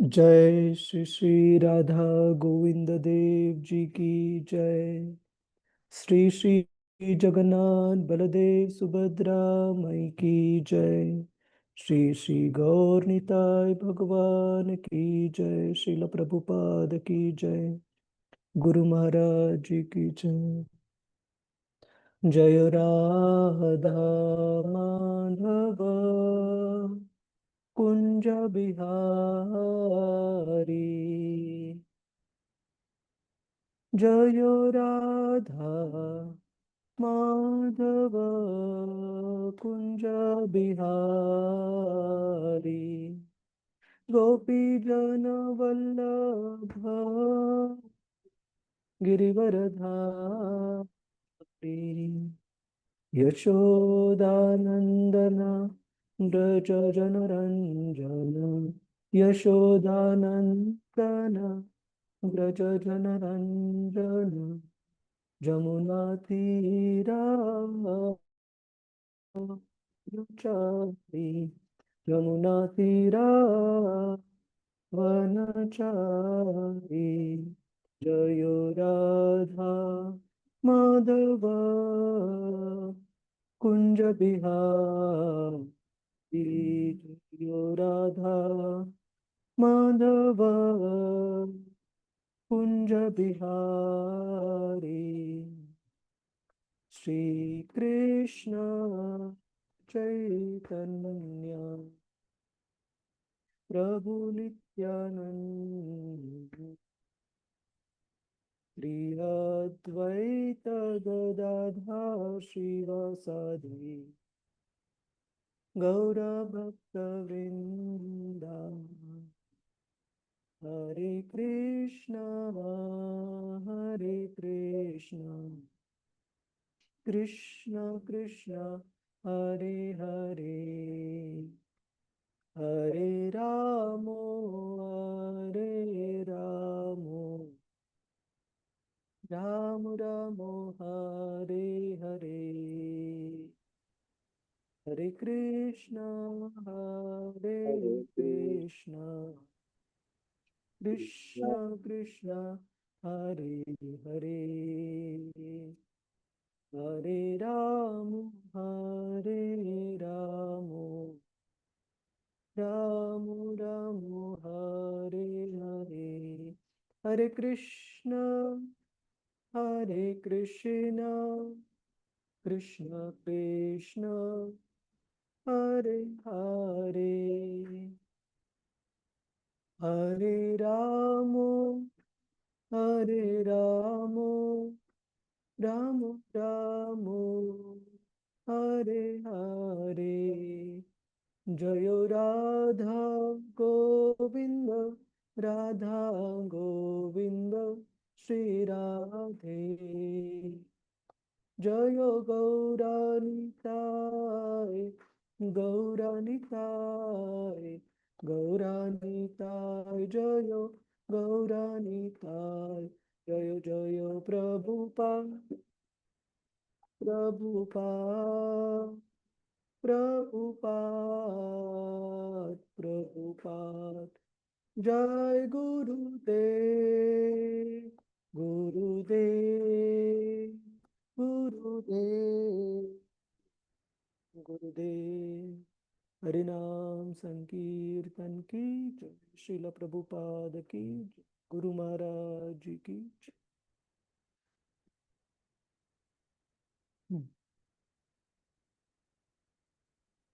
जय श्री श्री राधा गोविंद देव जी की जय। श्री श्री जगन्नाथ बलदेव सुभद्रा माई की जय। श्री श्री गौर निताय भगवान की जय। श्रील प्रभुपाद की जय। गुरु महाराज जी की जय। जय राधा माधव कुंज बिहारी। जय राधा माधव कुंज बिहारी। गोपी जन वल्लभ गिरिवरधारी। यशोदानंदन व्रज जनरंजन। यशोदानंदन व्रज जनरंजन। जमुना तीरा वनचारी। यमुना तीरा वनचारी। जय राधा माधव कुंज बिहारी। जय राधा माधव कुंज बिहारी। श्री कृष्ण चैतन्य प्रभु नित्यानंद। श्री अद्वैत गदाधर शिवासादि गौर भक्त वृंदा। हरे कृष्ण कृष्ण कृष्ण हरे हरे। हरे राम राम राम हरे हरे। हरे कृष्ण कृष्ण कृष्ण हरे हरे। हरे राम राम राम हरे हरे। हरे कृष्ण कृष्ण कृष्ण हरे हरे। हरे राम राम राम हरे हरे। जय राधा गोविंद राधा गोविंद श्री राधे। जय गौरानिताय गौरानिताय गौरानिताय। जय गौरानिताय। जय जय प्रभुपाद प्रभुपाद प्रभुपाद। जय गुरुदेव गुरुदेव गुरुदेव गुरुदेव। हरिनाम संकीर्तन की जय। श्रील प्रभुपाद की जय। गुरु महाराज जी की जय।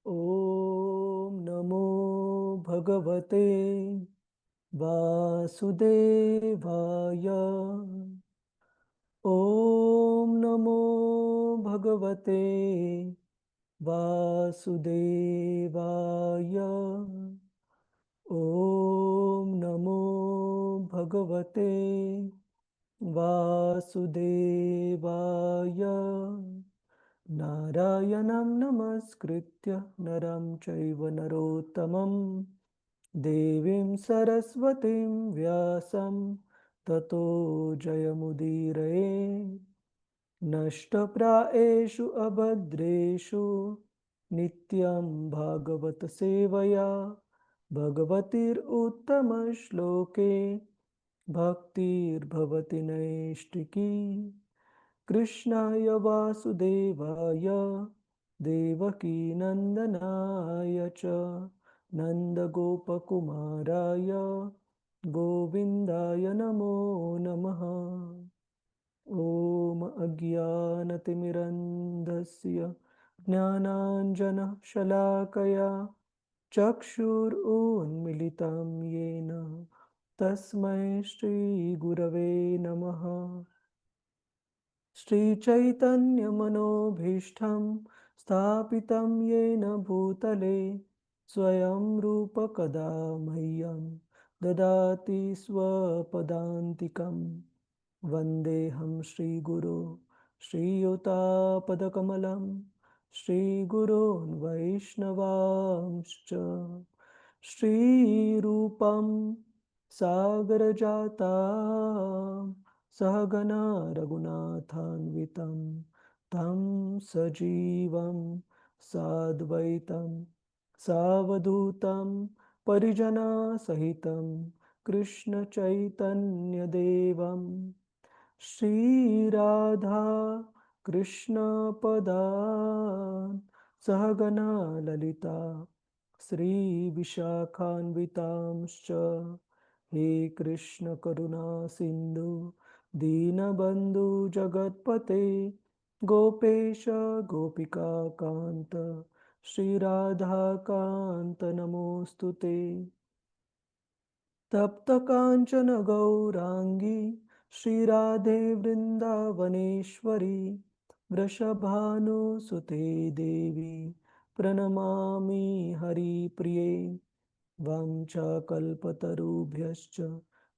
ओम नमो भगवते वासुदेवाय। ओम नमो भगवते वासुदेवाय। ओम नमो भगवते वासुदेवाय। नारायणं नमस्कृत्य नरं चैव नरोत्तमं देवीं सरस्वतीं व्यासं ततो जयमुदीरये। नष्टप्रायेषु अभद्रेषु नित्यं भागवत सेवया भगवतीरुत्तमश्लोके भक्तिर्भवति नैष्टिकी कृष्णाय वासुदेवाय देवकीनन्दनाय च नन्दगोपकुमाराय गोविन्दाय नमो नमः। ॐ अज्ञानतिमिरन्धस्य ज्ञानाञ्जनशलाकया चक्षुरुन्मिलितं येन तस्मै श्रीगुरवे नमः। श्रीचैतन्यमनोभीष्टं स्थापितं येन भूतले स्वयं रूपकदा मह्यं ददाति स्वपदान्तिकं। वन्देऽहं श्रीगुरो श्रीयुतापदकमलं श्रीगुरोन् वैष्णवांश्च श्रीरूपं सागरजातं सहगना रघुनाथान्वितं तं सजीवं साद्वैतं सावधूतं परिजनसहितं कृष्णचैतन्यदेवं श्रीराधा कृष्णपदान् सहगना ललिता श्रीविशाखान्वितांश्च हे कृष्ण करुणा सिन्धु दीनबन्धु जगत्पते गोपेश गोपिका कान्त श्रीराधाकान्त नमोऽस्तु ते। तप्त कांचन गौरांगी श्रीराधे वृंदावनेश्वरी वृषभानुसुते देवी प्रणमामि हरिप्रिये। वाञ्छाकल्पतरुभ्यश्च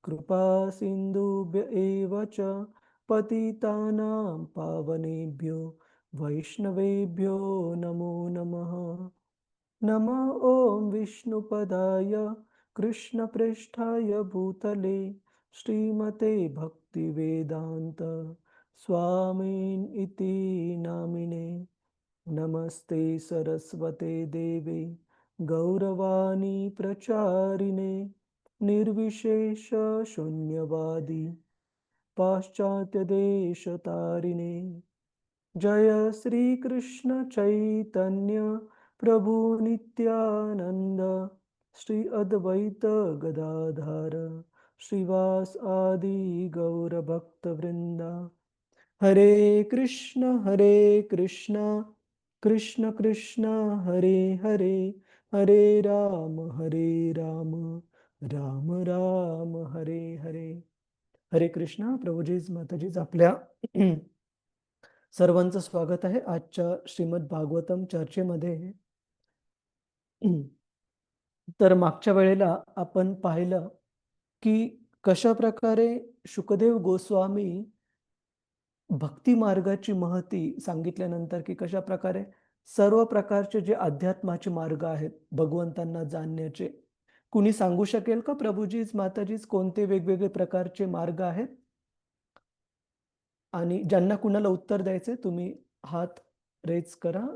कृपा सिन्धुभ्य एव च पतितानां पावनेभ्यो वैष्णवेभ्यो नमो नमः। नमः ॐ विष्णुपदाय कृष्णप्रेष्ठाय भूतले श्रीमते भक्तिवेदान्त स्वामिन् इति नामिने। नमस्ते सरस्वते देवे गौरवाणी प्रचारिणे निर्विशेष शून्यवादी पाश्चात्यदेशतारिणे। जय श्री कृष्ण चैतन्य प्रभु नित्यानंद श्री अद्वैत गदाधर श्रीवास आदि गौर भक्त वृंदा। हरे कृष्ण कृष्ण कृष्ण हरे हरे हरे राम राम राम हरे हरे। हरे कृष्णा प्रभुजीज माताजीज आपल्या सर्वांचं स्वागत आहे आजच्या श्रीमद भागवतम चर्चेमध्ये। तर मागच्या वेळेला आपण पाहिलं की कशा प्रकारे शुकदेव गोस्वामी भक्ती मार्गाची महती सांगितल्यानंतर की कशा प्रकारे सर्व प्रकारचे जे अध्यात्माचे मार्ग आहेत भगवंतांना जाणण्याचे, कुणी सांगू शकेल का प्रभुजीज माताजीज कोणते वेगवेगळे प्रकारचे मार्ग आहेत? आणि ज्यांना कुणाला उत्तर द्यायचे तुम्ही हात रेज करा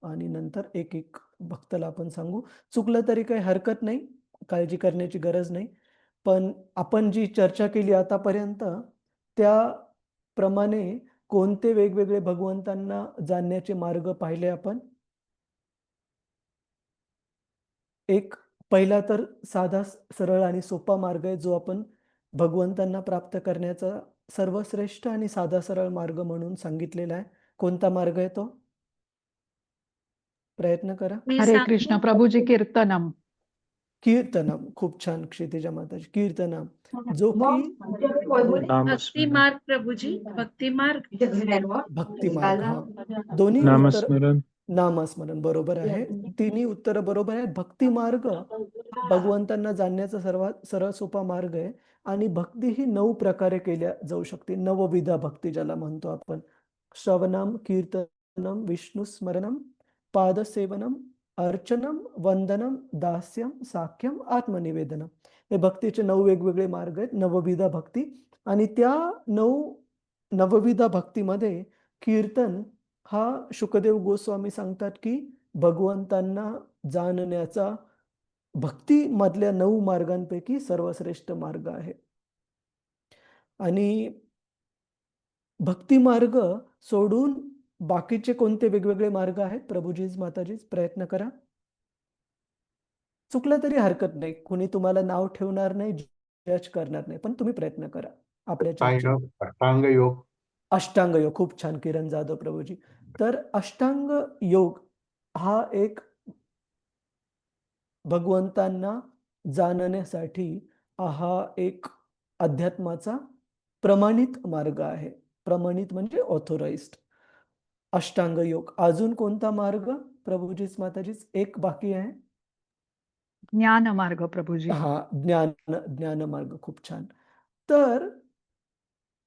आणि नंतर एक एक भक्ताला आपण सांगू। चुकलं तरी काही हरकत नाही, काळजी करण्याची गरज नाही। पण आपण जी चर्चा केली आतापर्यंत त्याप्रमाणे कोणते वेगवेगळे भगवंतांना जाणण्याचे मार्ग पाहिले आपण? एक पहिला तर साधा सरळ आणि सोपा मार्ग आहे जो आपण भगवंतांना प्राप्त करण्याचा सर्वश्रेष्ठ आणि साधा सरळ मार्ग म्हणून सांगितलेला आहे। कोणता मार्ग आहे तो? प्रयत्न करा। हरे कृष्ण प्रभुजी कीर्तनम। कीर्तनम, खूप छान क्षितिजा माताजी, कीर्तनम जो की भक्ति मार्ग प्रभुजी, भक्ति मार्ग भक्ती मार्ग। हा, दोन्ही उत्तर नामस्मरण नामस्मरण बरोबर आहे, तिन्ही उत्तर बरोबर आहेत। भक्ती मार्ग भगवंतांना जाणण्याचा सर्वात सरळ सोपा मार्ग आहे आणि भक्ती ही 9 प्रकारे केल्या जाऊ शकते। नवविधा भक्ती ज्याला म्हणतो आपण, श्रवणम कीर्तनम विष्णू स्मरणम पादसेवनम अर्चनम वंदनम दास्यम साख्यम आत्मनिवेदनम। हे भक्तीचे 9 वेगवेगळे मार्ग आहेत, नवविधा भक्ती। आणि त्या 9 नवविधा भक्तीमध्ये कीर्तन हा शुकदेव गोस्वामी सांगतात की भगवंतांना जाणण्याचा भक्ती मधल्या 9 मार्गांपैकी सर्वश्रेष्ठ मार्ग आहे. आणि भक्ती मार्ग सोडून बाकीचे कोणते वेगवेगळे मार्ग आहेत प्रभुजीज माताजीज प्रयत्न करा. चुकलं तरी हरकत नाही. कुणी तुम्हाला नाव ठेवणार नाही, जज करणार नाही. पण तुम्ही प्रयत्न करा आपल्या चर्चेत. अष्टांग योग. अष्टांग योग खूप छान किरण जाधव प्रभूजी. तर अष्टांग योग हा एक भगवंतांना जाणण्यासाठी हा एक अध्यात्माचा प्रमाणित मार्ग आहे. प्रमाणित म्हणजे ऑथोराइज्ड. अष्टांग योग. अजून कोणता मार्ग प्रभूजीच माताजीच? एक बाकी आहे. ज्ञान मार्ग प्रभूजी. हा, ज्ञान मार्ग. खूप छान. तर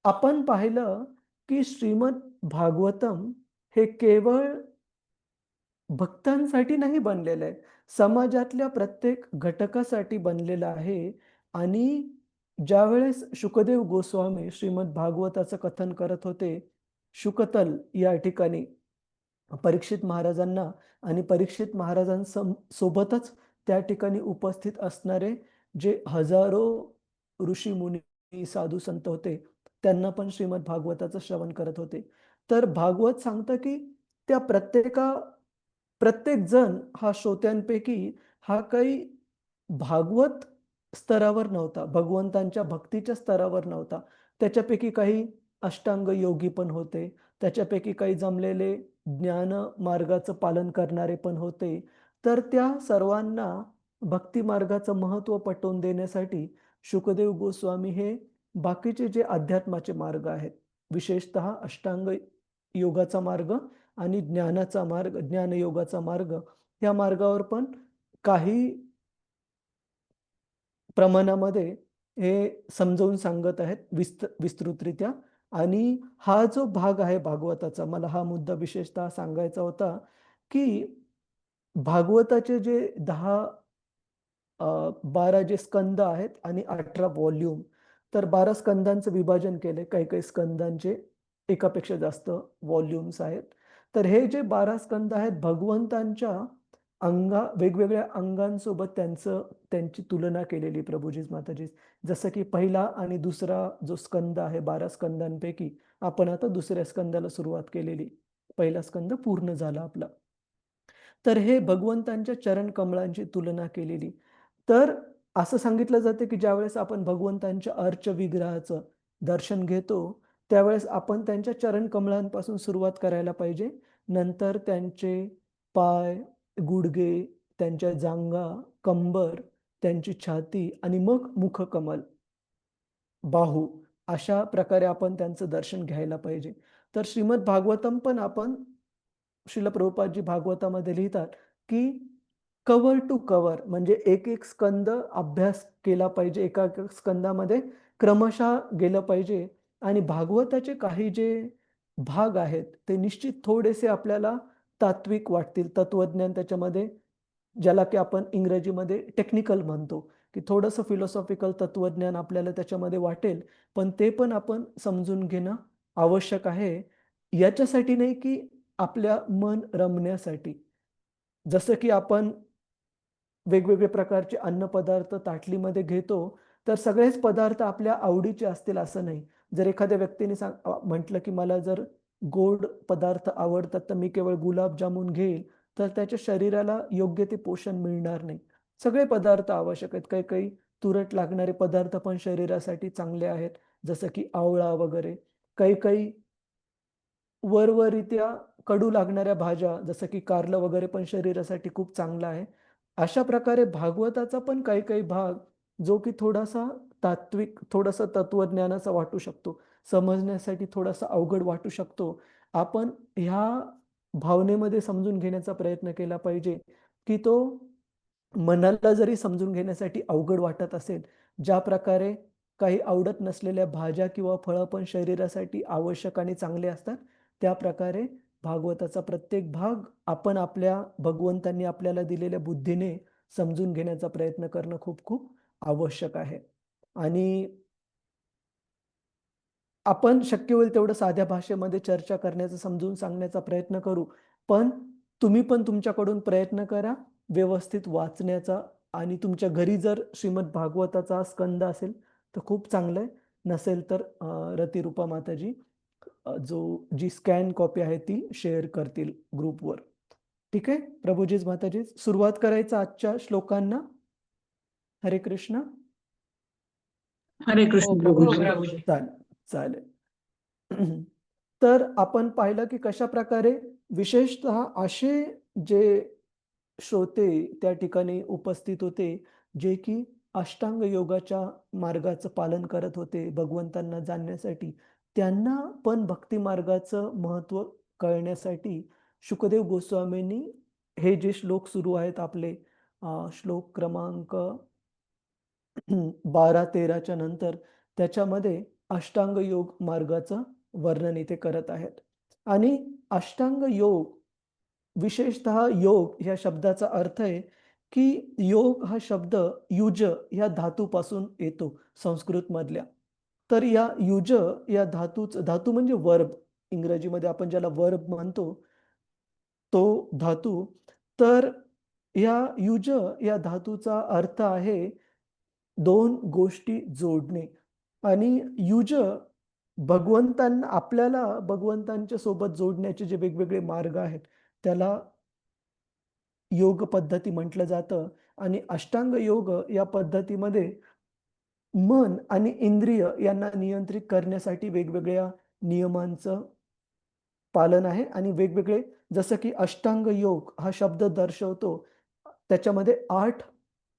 आपण पाहिलं की श्रीमद भागवतम हे केवळ भक्तांसाठी नाही बनलेलं आहे. समाजातल्या प्रत्येक घटकासाठी बनलेलं आहे. आणि ज्यावेळेस शुकदेव गोस्वामी श्रीमद भागवताचं कथन करत होते, शुकतल या ठिकाणी परीक्षित महाराजांना आणि परीक्षित महाराजांसोबतच त्या ठिकाणी उपस्थित असणारे जे हजारो ऋषी मुनी साधू संत होते, त्यांना पण श्रीमद भागवताचं श्रवण करत होते. तर भागवत सांगतं की त्या प्रत्येक जण हा श्रोत्यांपैकी हा काही भागवत स्तरावर नव्हता, भगवंतांच्या भक्तीच्या स्तरावर नव्हता. त्याच्यापैकी काही अष्टांग योगी पण होते, त्याच्यापैकी काही जमलेले ज्ञान मार्गाचं पालन करणारे पण होते. तर त्या सर्वांना भक्ती मार्गाचं महत्त्व पटवून देण्यासाठी शुकदेव गोस्वामी हे बाकीचे जे अध्यात्माचे मार्ग आहेत, विशेषतः अष्टांग योगाचा मार्ग आणि ज्ञानाचा मार्ग, ज्ञानयोगाचा मार्ग, या मार्गावर पण काही प्रमाणामध्ये हे समजावून सांगत आहेत विस्तृतरित्या. आणि हा जो भाग आहे भागवताचा, मला हा मुद्दा विशेषतः सांगायचा होता की भागवताचे जे 12 जे स्कंद आहेत आणि 18 व्हॉल्यूम, तर 12 स्कंदांचं विभाजन केले. काही काही स्कंदांचे एकापेक्षा जास्त व्हॉल्यूम्स आहेत. तर हे जे 12 स्कंद आहेत भगवंतांच्या वेगवेगळ्या अंगांसोबत त्यांची तुलना केलेली प्रभूजीज माताजीज. जसं की पहिला आणि दुसरा जो स्कंद आहे 12 स्कंदांपैकी, आपण आता दुसऱ्या स्कंदाला सुरुवात केलेली. पहिला स्कंद पूर्ण झाला आपला. तर हे भगवंतांच्या चरण कमळांची तुलना केलेली. तर असं सांगितलं जातं की ज्यावेळेस आपण भगवंतांच्या अर्च विग्रहाचं दर्शन घेतो, त्यावेळेस आपण त्यांच्या चरण कमळांपासून सुरुवात करायला पाहिजे. नंतर त्यांचे पाय, गुडघे, त्यांच्या जांघा, कंबर, त्यांची छाती आणि मग मुखकमल, बाहू, अशा प्रकारे आपण त्यांचं दर्शन घ्यायला पाहिजे. तर श्रीमद भागवतम पण आपण श्रील प्रभुपादजी भागवतामध्ये लिहितात की कव्हर टू कव्हर म्हणजे एक एक स्कंद अभ्यास केला पाहिजे, एका एक स्कंदामध्ये क्रमशः गेलं पाहिजे. आणि भागवताचे काही जे भाग आहेत ते निश्चित थोडेसे आपल्याला तात्विक वाटतील. तत्वज्ञान त्याच्यामध्ये, ज्याला की आपण इंग्रजीमध्ये टेक्निकल म्हणतो, की थोडंसं फिलॉसॉफिकल तत्वज्ञान आपल्याला त्याच्यामध्ये वाटेल. पण ते पण आपण समजून घेणं आवश्यक आहे. याच्यासाठी नाही की आपल्या मन रमण्यासाठी. जसं की आपण वेगवेगळे प्रकारचे अन्नपदार्थ ताटलीमध्ये घेतो, तर सगळेच पदार्थ आपल्या आवडीचे असतील असं नाही. जर एखाद्या व्यक्तीने म्हटलं की मला जर गोड पदार्थ आवडतात, तर मी केवळ गुलाबजामुन घेईल, तर त्याच्या शरीराला योग्य ते पोषण मिळणार नाही. सगळे पदार्थ आवश्यक आहेत. काही-काही तुरट लागणारे पदार्थ पण शरीरासाठी चांगले आहेत, जसं की आवळा वगैरे. काही-काही वरवरित्या कडू लागणाऱ्या भाज्या, जसं की कारलं वगैरे पण शरीरासाठी खूप चांगलं आहे. अशा प्रकारे भागवताचा पण काही-काही भाग जो की थोडासा तात्विक, थोडासा तत्वज्ञानाचा वाटू शकतो. समजण्यासाठी थोडासा अवघड वाटू शकतो. आपण ह्या भावनेमध्ये समजून घेण्याचा प्रयत्न केला पाहिजे, की तो मनाला जरी समजून घेण्यासाठी अवघड वाटत असेल, ज्या प्रकारे काही आवडत नसलेल्या भाज्या किंवा फळं पण शरीरासाठी आवश्यक आणि चांगले असतात, त्या प्रकारे भागवताचा प्रत्येक भाग आपण आपल्या भगवंतांनी आपल्याला दिलेल्या बुद्धीने समजून घेण्याचा प्रयत्न करणं खूप खूप आवश्यक आहे. आणि आपण शक्य होईल तेवढं साध्या भाषेमध्ये चर्चा करण्याचा, समजून सांगण्याचा प्रयत्न करू. पण तुम्ही पण तुमच्याकडून प्रयत्न करा व्यवस्थित वाचण्याचा आणि तुमच्या घरी जर श्रीमद भागवताचा स्कंद असेल तर खूप चांगलं आहे, नसेल तर रतिरूपा माताजी जी स्कॅन कॉपी आहे ती शेअर करतील ग्रुपवर. ठीक आहे प्रभूजीच माताजीच, सुरुवात करायचं आजच्या श्लोकांना. हरे कृष्ण. हरे हो कृष्ण प्रभूजी. प्रभुजी. चालेल चालेल. तर आपण पाहिलं की कशा प्रकारे विशेषतः असे जे श्रोते त्या ठिकाणी उपस्थित होते जे की अष्टांग योगाच्या मार्गाचं पालन करत होते भगवंतांना जाणण्यासाठी, त्यांना पण भक्ती मार्गाचं महत्त्व कळण्यासाठी शुकदेव गोस्वामींनी हे जे श्लोक सुरू आहेत आपले, श्लोक क्रमांक 12-13च्या नंतर त्याच्यामध्ये अष्टांग योग मार्गाचं वर्णन इथे करत आहेत. आणि अष्टांग योग, विशेषतः योग या शब्दाचा अर्थ आहे की योग हा शब्द युज या धातूपासून येतो संस्कृत मधल्या. तर या युज या धातू म्हणजे वर्ब, इंग्रजीमध्ये आपण ज्याला वर्ब म्हणतो तो धातू. तर या युज या धातूचा अर्थ आहे दोन गोष्टी जोडणे. आणि युज भगवंतांना, आपल्याला भगवंतांच्या सोबत जोडण्याचे जे वेगवेगळे मार्ग आहेत त्याला योग पद्धती म्हटलं जातं. आणि अष्टांग योग या पद्धतीमध्ये मन आणि इंद्रिय यांना नियंत्रित करण्यासाठी वेगवेगळ्या नियमांचं पालन आहे. आणि वेगवेगळे, जसं की अष्टांग योग हा शब्द दर्शवतो, त्याच्यामध्ये 8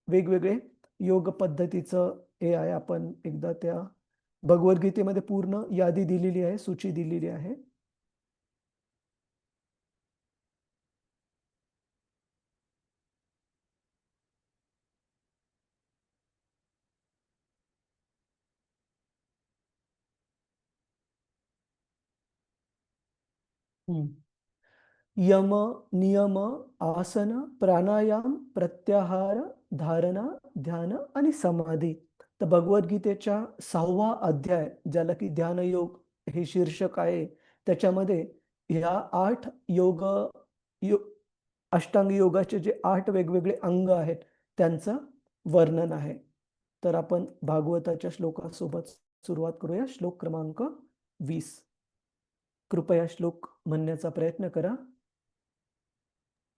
वेगवेगळे योग पद्धतीचं हे आहे. आपण एकदा त्या भगवद्गीतेमध्ये पूर्ण यादी दिलेली आहे, सूची दिलेली आहे. यम, नियम, आसन, प्राणायाम, प्रत्याहार, धारणा, ध्यान आणि समाधी. तर भगवद्गीतेच्या 6वा अध्याय, ज्याला की ध्यानयोग हे शीर्षक आहे, त्याच्यामध्ये ह्या 8 योग अष्टांग योगाचे जे 8 वेगवेगळे अंग आहेत त्यांचं वर्णन आहे. तर आपण भागवताच्या श्लोकासोबत सुरुवात करूया. श्लोक क्रमांक 20. कृपया श्लोक म्हणण्याचा प्रयत्न करा.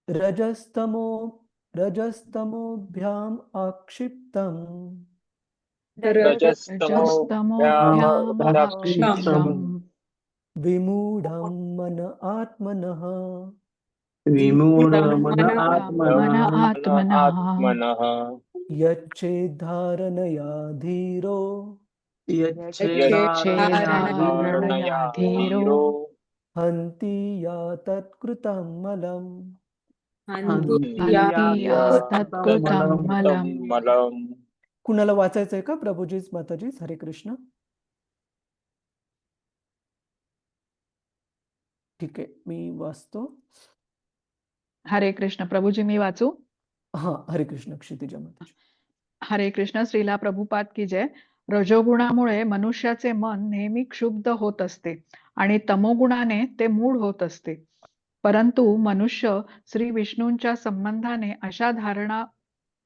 रजस्तमोभ्याम आक्षिप्तम रजस्तमोभ्याम आक्षिप्तम् विमूढं मन आत्मनः मन आत्मनः यच्चेद्धारणया धीरो यच्चेदारणया धीरो हन्ति या तत्कृतं मलम्. हन्ति या तत्कृतं मलम्. कुणाला वाचायचंय का प्रभूजीच माताजीच? हरे कृष्ण. ठीक आहे, मी वाचतो. हरे कृष्ण प्रभूजी, मी वाचू? हा, हरे कृष्ण क्षितिजा माताजी. हरे कृष्ण. श्रीला प्रभुपाद की जय. रजोगुणामुळे मनुष्याचे मन नेहमी क्षुब्ध होत असते आणि तमोगुणाने ते मूढ होत असते. परंतु मनुष्य श्री विष्णूंच्या संबंधाने अशा धारणा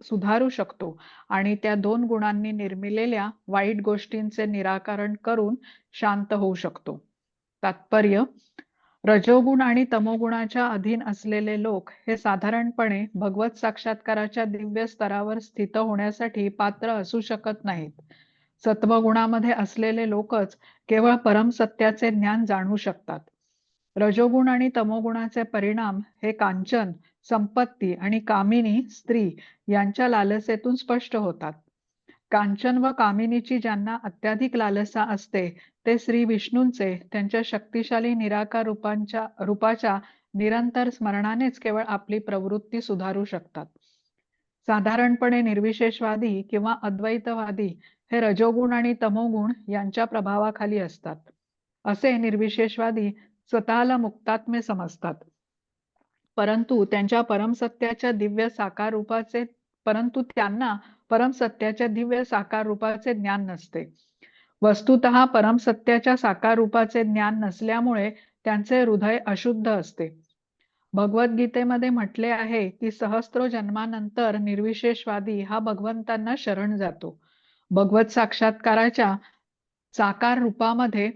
सुधारू शकतो आणि त्या 2 गुणांनी निर्मिलेल्या वाईट गोष्टींचे निराकरण करून शांत होऊ शकतो. तात्पर्य: रजोगुण आणि तमोगुणाच्या अधीन असलेले लोक हे साधारणपणे भगवत साक्षात्काराच्या दिव्य स्तरावर स्थित होण्यासाठी पात्र असू शकत नाहीत. सत्वगुणामध्ये असलेले लोकच केवळ परमसत्याचे ज्ञान जाणू शकतात. रजोगुण आणि तमोगुणाचे परिणाम हे कांचन, संपत्ती आणि कामिनी स्त्री यांच्या लालसेतून स्पष्ट होतात. कांचन व कामिनीची ज्यांना अत्याधिक लालसा असते ते श्री विष्णूंचे त्यांच्या शक्तिशाली निराकार रूपाच्या निरंतर स्मरणानेच केवळ आपली प्रवृत्ती सुधारू शकतात. साधारणपणे निर्विशेषवादी किंवा अद्वैतवादी हे रजोगुण आणि तमोगुण यांच्या प्रभावाखाली असतात. असे निर्विशेषवादी स्वतःला मुक्तात्मे समजतात, परंतु त्यांना परमसत्याच्या दिव्य साकार रूपाचे ज्ञान नसते. वस्तुतः परमसत्याच्या साकार रूपाचे ज्ञान नसल्यामुळे त्यांचे हृदय अशुद्ध असते. भगवद्गीतेमध्ये म्हटले आहे की सहस्रो जन्मानंतर निर्विशेषवादी हा भगवंतांना शरण जातो. भगवत साक्षात्काराच्या साकार रूपामध्ये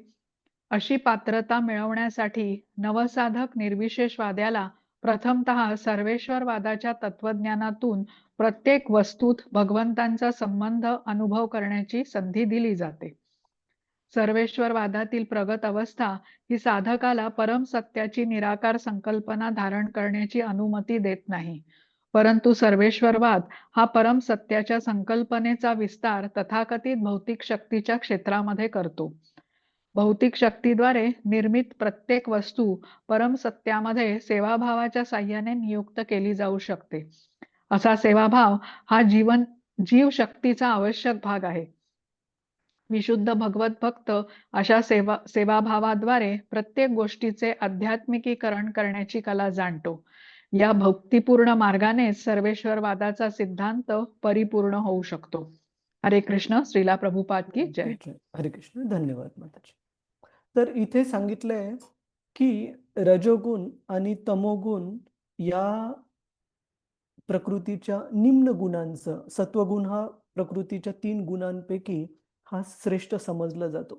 अशी पात्रता मिळवण्यासाठी नवसाधक निर्विशेषवाद्याला प्रथमतः सर्वेश्वरवादाच्या तत्वज्ञानातून प्रत्येक वस्तूत भगवंतांचा संबंध अनुभव करण्याची संधी दिली जाते. सर्वेश्वरवादातील प्रगत अवस्था ही साधकाला परम सत्याची निराकार संकल्पना धारण करण्याची अनुमती देत नाही, परंतु सर्वेश्वरवाद हा परम सत्याच्या संकल्पनेचा विस्तार तथाकथित भौतिक शक्तीच्या क्षेत्रामध्ये करतो. भौतिक शक्तीद्वारे निर्मित प्रत्येक वस्तू परम सत्यामध्ये सेवाभावाच्या साह्याने नियुक्त केली जाऊ शकते. असा सेवाभाव हा जीव शक्तीचा आवश्यक भाग आहे. विशुद्ध भगवत भक्त अशा सेवाभावाद्वारे प्रत्येक गोष्टीचे आध्यात्मिकीकरण करण्याची कला जाणतो. या भक्तिपूर्ण मार्गानेच सर्वेश्वरवादाचा सिद्धांत परिपूर्ण होऊ शकतो. हरे कृष्ण. श्रीला प्रभुपाद की जय. हरे कृष्ण. धन्यवाद माताजी. तर इथे सांगितलंय की रजोगुण आणि तमोगुण या प्रकृतीच्या निम्न गुणांचं, सत्वगुण हा प्रकृतीच्या 3 गुणांपैकी हा श्रेष्ठ समजला जातो.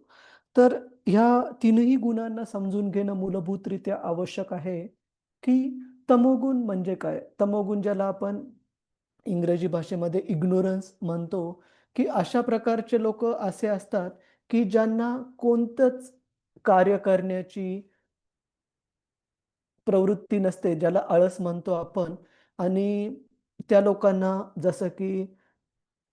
तर ह्या तीनही गुणांना समजून घेणं मूलभूतरित्या आवश्यक आहे की तमोगुण म्हणजे काय. तमोगुण ज्याला आपण इंग्रजी भाषेमध्ये इग्नोरन्स म्हणतो, की अशा प्रकारचे लोक असे असतात की ज्यांना कोणतंच कार्य करण्याची प्रवृत्ती नसते, ज्याला आळस म्हणतो आपण. आणि त्या लोकांना जसं की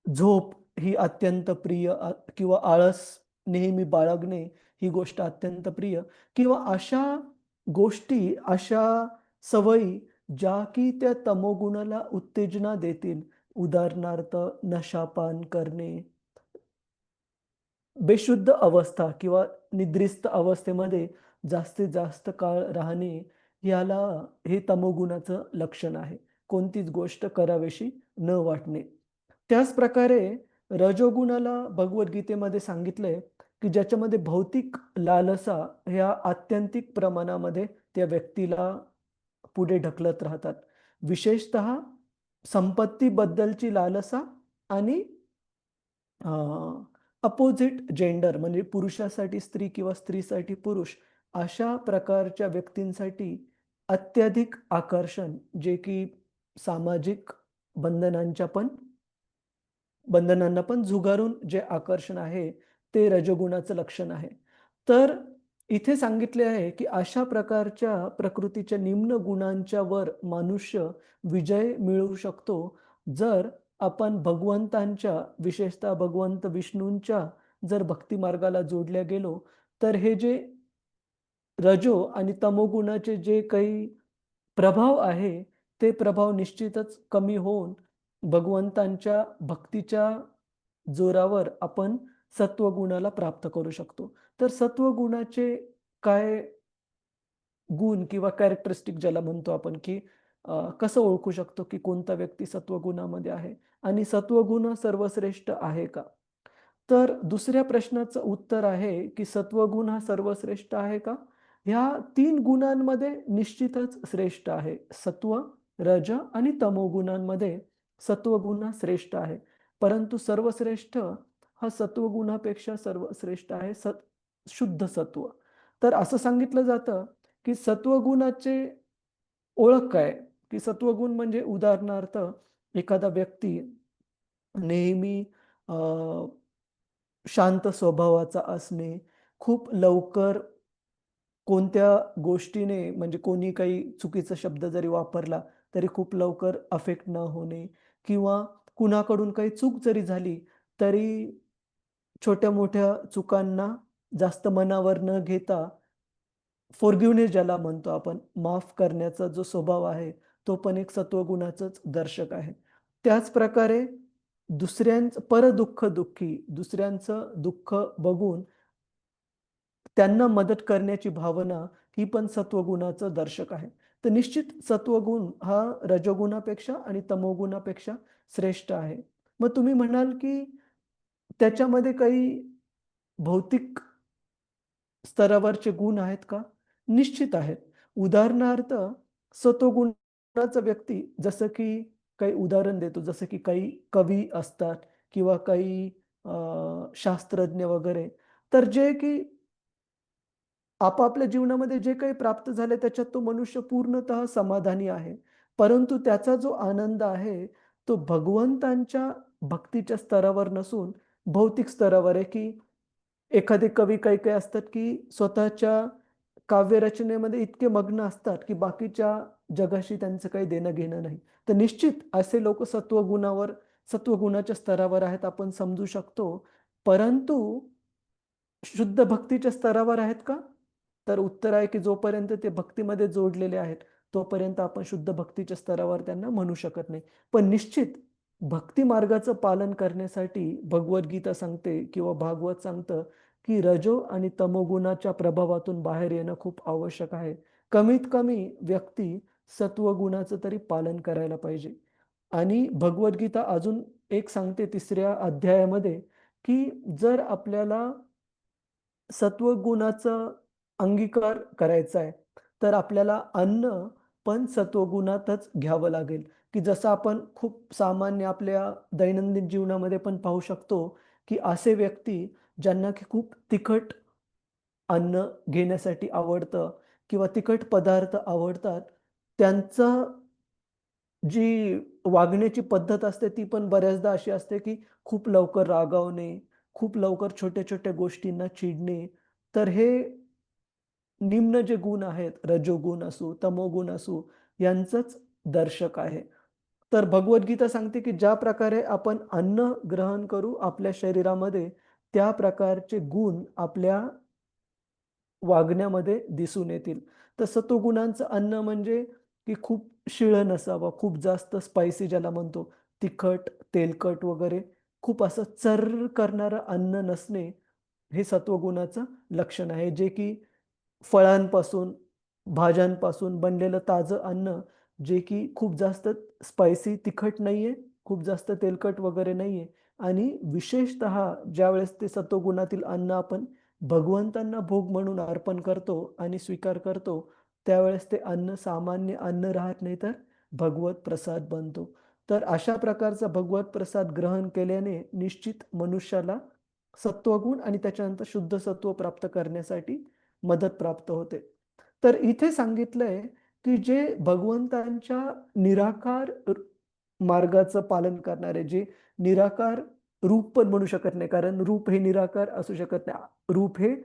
झोप ही अत्यंत प्रिय किंवा आळस नेहमी बाळगणे ही गोष्ट अत्यंत प्रिय, किंवा अशा गोष्टी, अशा सवयी ज्या की त्या तमोगुणाला उत्तेजना देतील. उदाहरणार्थ नशापान करणे, बेशुद्ध अवस्था किंवा निद्रिस्त अवस्थेमध्ये जास्तीत जास्त काळ राहणे, हे तमोगुणाचं लक्षण आहे. कोणतीच गोष्ट करावीशी न वाटणे. त्याच प्रकारे रजोगुणाला भगवद्गीतेमध्ये सांगितलंय की ज्याच्यामध्ये भौतिक लालसा ह्या आत्यंतिक प्रमाणामध्ये त्या व्यक्तीला पुढे ढकलत राहतात. विशेषतः संपत्तीबद्दलची लालसा आणि अपोजिट जेंडर म्हणजे पुरुषासाठी स्त्री किंवा स्त्रीसाठी पुरुष अशा प्रकारच्या व्यक्तींसाठी अत्याधिक आकर्षण, जे की सामाजिक बंधनांना पण झुगारून जे आकर्षण आहे ते रजोगुणाचं लक्षण आहे. तर इथे सांगितले आहे की अशा प्रकारच्या प्रकृतीच्या निम्न गुणांच्या वर मनुष्य विजय मिळवू शकतो जर आपण भगवंतांच्या, विशेषतः भगवंत विष्णूंच्या जर भक्ती मार्गाला जोडल्या गेलो, तर हे जे रजो आणि तमोगुणाचे जे काही प्रभाव आहे ते प्रभाव निश्चितच कमी होऊन भगवंतांच्या भक्तीच्या जोरावर आपण सत्वगुणाला प्राप्त करू शकतो. तर सत्वगुणाचे काय गुण किंवा कॅरेक्टरिस्टिक ज्याला म्हणतो आपण, की कसं ओळखू शकतो की कोणता व्यक्ती सत्वगुणामध्ये आहे आणि सत्वगुण सर्वश्रेष्ठ आहे का. तर दुसऱ्या प्रश्नाचं उत्तर आहे की सत्वगुण हा सर्वश्रेष्ठ आहे का. ह्या 3 गुणांमध्ये निश्चितच श्रेष्ठ आहे. सत्व, रज आणि तमोगुणांमध्ये सत्वगुण हा श्रेष्ठ आहे, परंतु सर्वश्रेष्ठ हा सत्वगुणापेक्षा सर्वश्रेष्ठ आहे शुद्ध सत्व. तर असं सांगितलं जातं की सत्वगुणाचे ओळख काय, की सत्वगुण म्हणजे उदाहरणार्थ एखादा व्यक्ती नेहमी शांत स्वभावाचा असणे, खूप लवकर कोणत्या गोष्टीने, म्हणजे कोणी काही चुकीचा शब्द जरी वापरला तरी खूप लवकर अफेक्ट न होणे, किंवा कुणाकडून काही चूक जरी झाली तरी छोट्या मोठ्या चुकांना जास्त मनावर न घेता फॉरगिव्हनेस ज्याला म्हणतो आपण, माफ करण्याचा जो स्वभाव आहे तो पण एक सत्वगुणाचंच दर्शक आहे. त्याच प्रकारे दुसऱ्यांचं दुःख बघून त्यांना मदत करण्याची भावना ही पण सत्वगुणाचं दर्शक आहे. तर निश्चित सत्वगुण हा रजोगुणापेक्षा आणि तमोगुणापेक्षा श्रेष्ठ आहे. मग तुम्ही म्हणाल की त्याच्यामध्ये काही भौतिक स्तरावरचे गुण आहेत का? निश्चित आहेत. उदाहरणार्थ सत्वगुणाचा व्यक्ती, जसं की काही उदाहरण देतो, जसं की काही कवी असतात किंवा काही शास्त्रज्ञ वगैरे, तर जे की आपापल्या जीवनामध्ये जे काही प्राप्त झाले त्याच्यात तो मनुष्य पूर्णतः समाधानी आहे. परंतु त्याचा जो आनंद आहे, तो भगवंतांच्या भक्तीच्या स्तरावर नसून भौतिक स्तरावर आहे, की एखादे कवी काही-काही असतात, की स्वतःच्या काव्यरचनेमध्ये इतके मग्न असतात, की बाकीच्या जगाशी त्यांचं काही देणं-घेणं नाही. तर निश्चित असे लोक सत्वगुणाच्या स्तरावर आहेत, आपण समजू शकतो. परंतु शुद्ध भक्तीच्या स्तरावर आहेत का? तर उत्तर आहे, की जोपर्यंत ते भक्तीमध्ये जोडलेले आहेत, तोपर्यंत आपण शुद्ध भक्तीच्या स्तरावर त्यांना म्हणू शकत नाही. पण निश्चित भक्ती मार्गाचं पालन करण्यासाठी भगवद्गीता सांगते किंवा भागवत सांगतं, की रजो आणि तमोगुणाच्या प्रभावातून बाहेर येणं खूप आवश्यक आहे. कमीत कमी व्यक्ती सत्वगुणाचं तरी पालन करायला पाहिजे. आणि भगवद्गीता अजून एक सांगते 3ऱ्या अध्यायामध्ये, की जर आपल्याला सत्वगुणाचा अंगीकार करायचा आहे, तर आपल्याला अन्न पण सत्वगुणातच घ्यावं लागेल, की जसं आपण खूप सामान्य आपल्या दैनंदिन जीवनामध्ये पण पाहू शकतो, की असे व्यक्ती ज्यांना की खूप तिखट अन्न घेण्यासाठी आवडतं किंवा तिखट पदार्थ आवडतात, त्यांचं जी वागण्याची पद्धत असते ती पण बऱ्याचदा अशी असते, की खूप लवकर रागावणे, खूप लवकर छोट्या-छोट्या गोष्टींना चिडणे. तर हे निम्न जे गुण आहेत, रजोगुण असो, तमोगुण असो, यांचंच दर्शक आहे. तर भगवद्गीता सांगते, की ज्या प्रकारे आपण अन्न ग्रहण करू आपल्या शरीरामध्ये, त्या प्रकारचे गुण आपल्या वागण्यामध्ये दिसून येतील. तर सत्वगुणांचं अन्न म्हणजे की खूप शिळं नसावं, खूप जास्त स्पायसी ज्याला म्हणतो, तिखट, तेलकट वगैरे खूप असं चर्र करणारं अन्न नसणे, हे सत्वगुणाचं लक्षण आहे. जे की फळांपासून, भाज्यांपासून बनलेलं ताजं अन्न, जे की खूप जास्त स्पायसी, तिखट नाहीये, खूप जास्त तेलकट वगैरे नाहीये आणि विशेषतः ज्यावेळेस ते सत्वगुणातील अन्न आपण भगवंतांना भोग म्हणून अर्पण करतो आणि स्वीकार करतो, त्यावेळेस ते अन्न सामान्य अन्न राहत नाही, तर भगवत प्रसाद बनतो. तर अशा प्रकारचा भगवत प्रसाद ग्रहण केल्याने निश्चित मनुष्याला सत्वगुण आणि त्याच्यानंतर शुद्ध सत्व प्राप्त करण्यासाठी मदत प्राप्त होते. तर इथे सांगितलंय, की जे भगवंतांच्या निराकार मार्गाचं पालन करणारे, जे निराकार रूप पण म्हणू शकत नाही, कारण रूप हे निराकार असू शकत नाही. रूप हे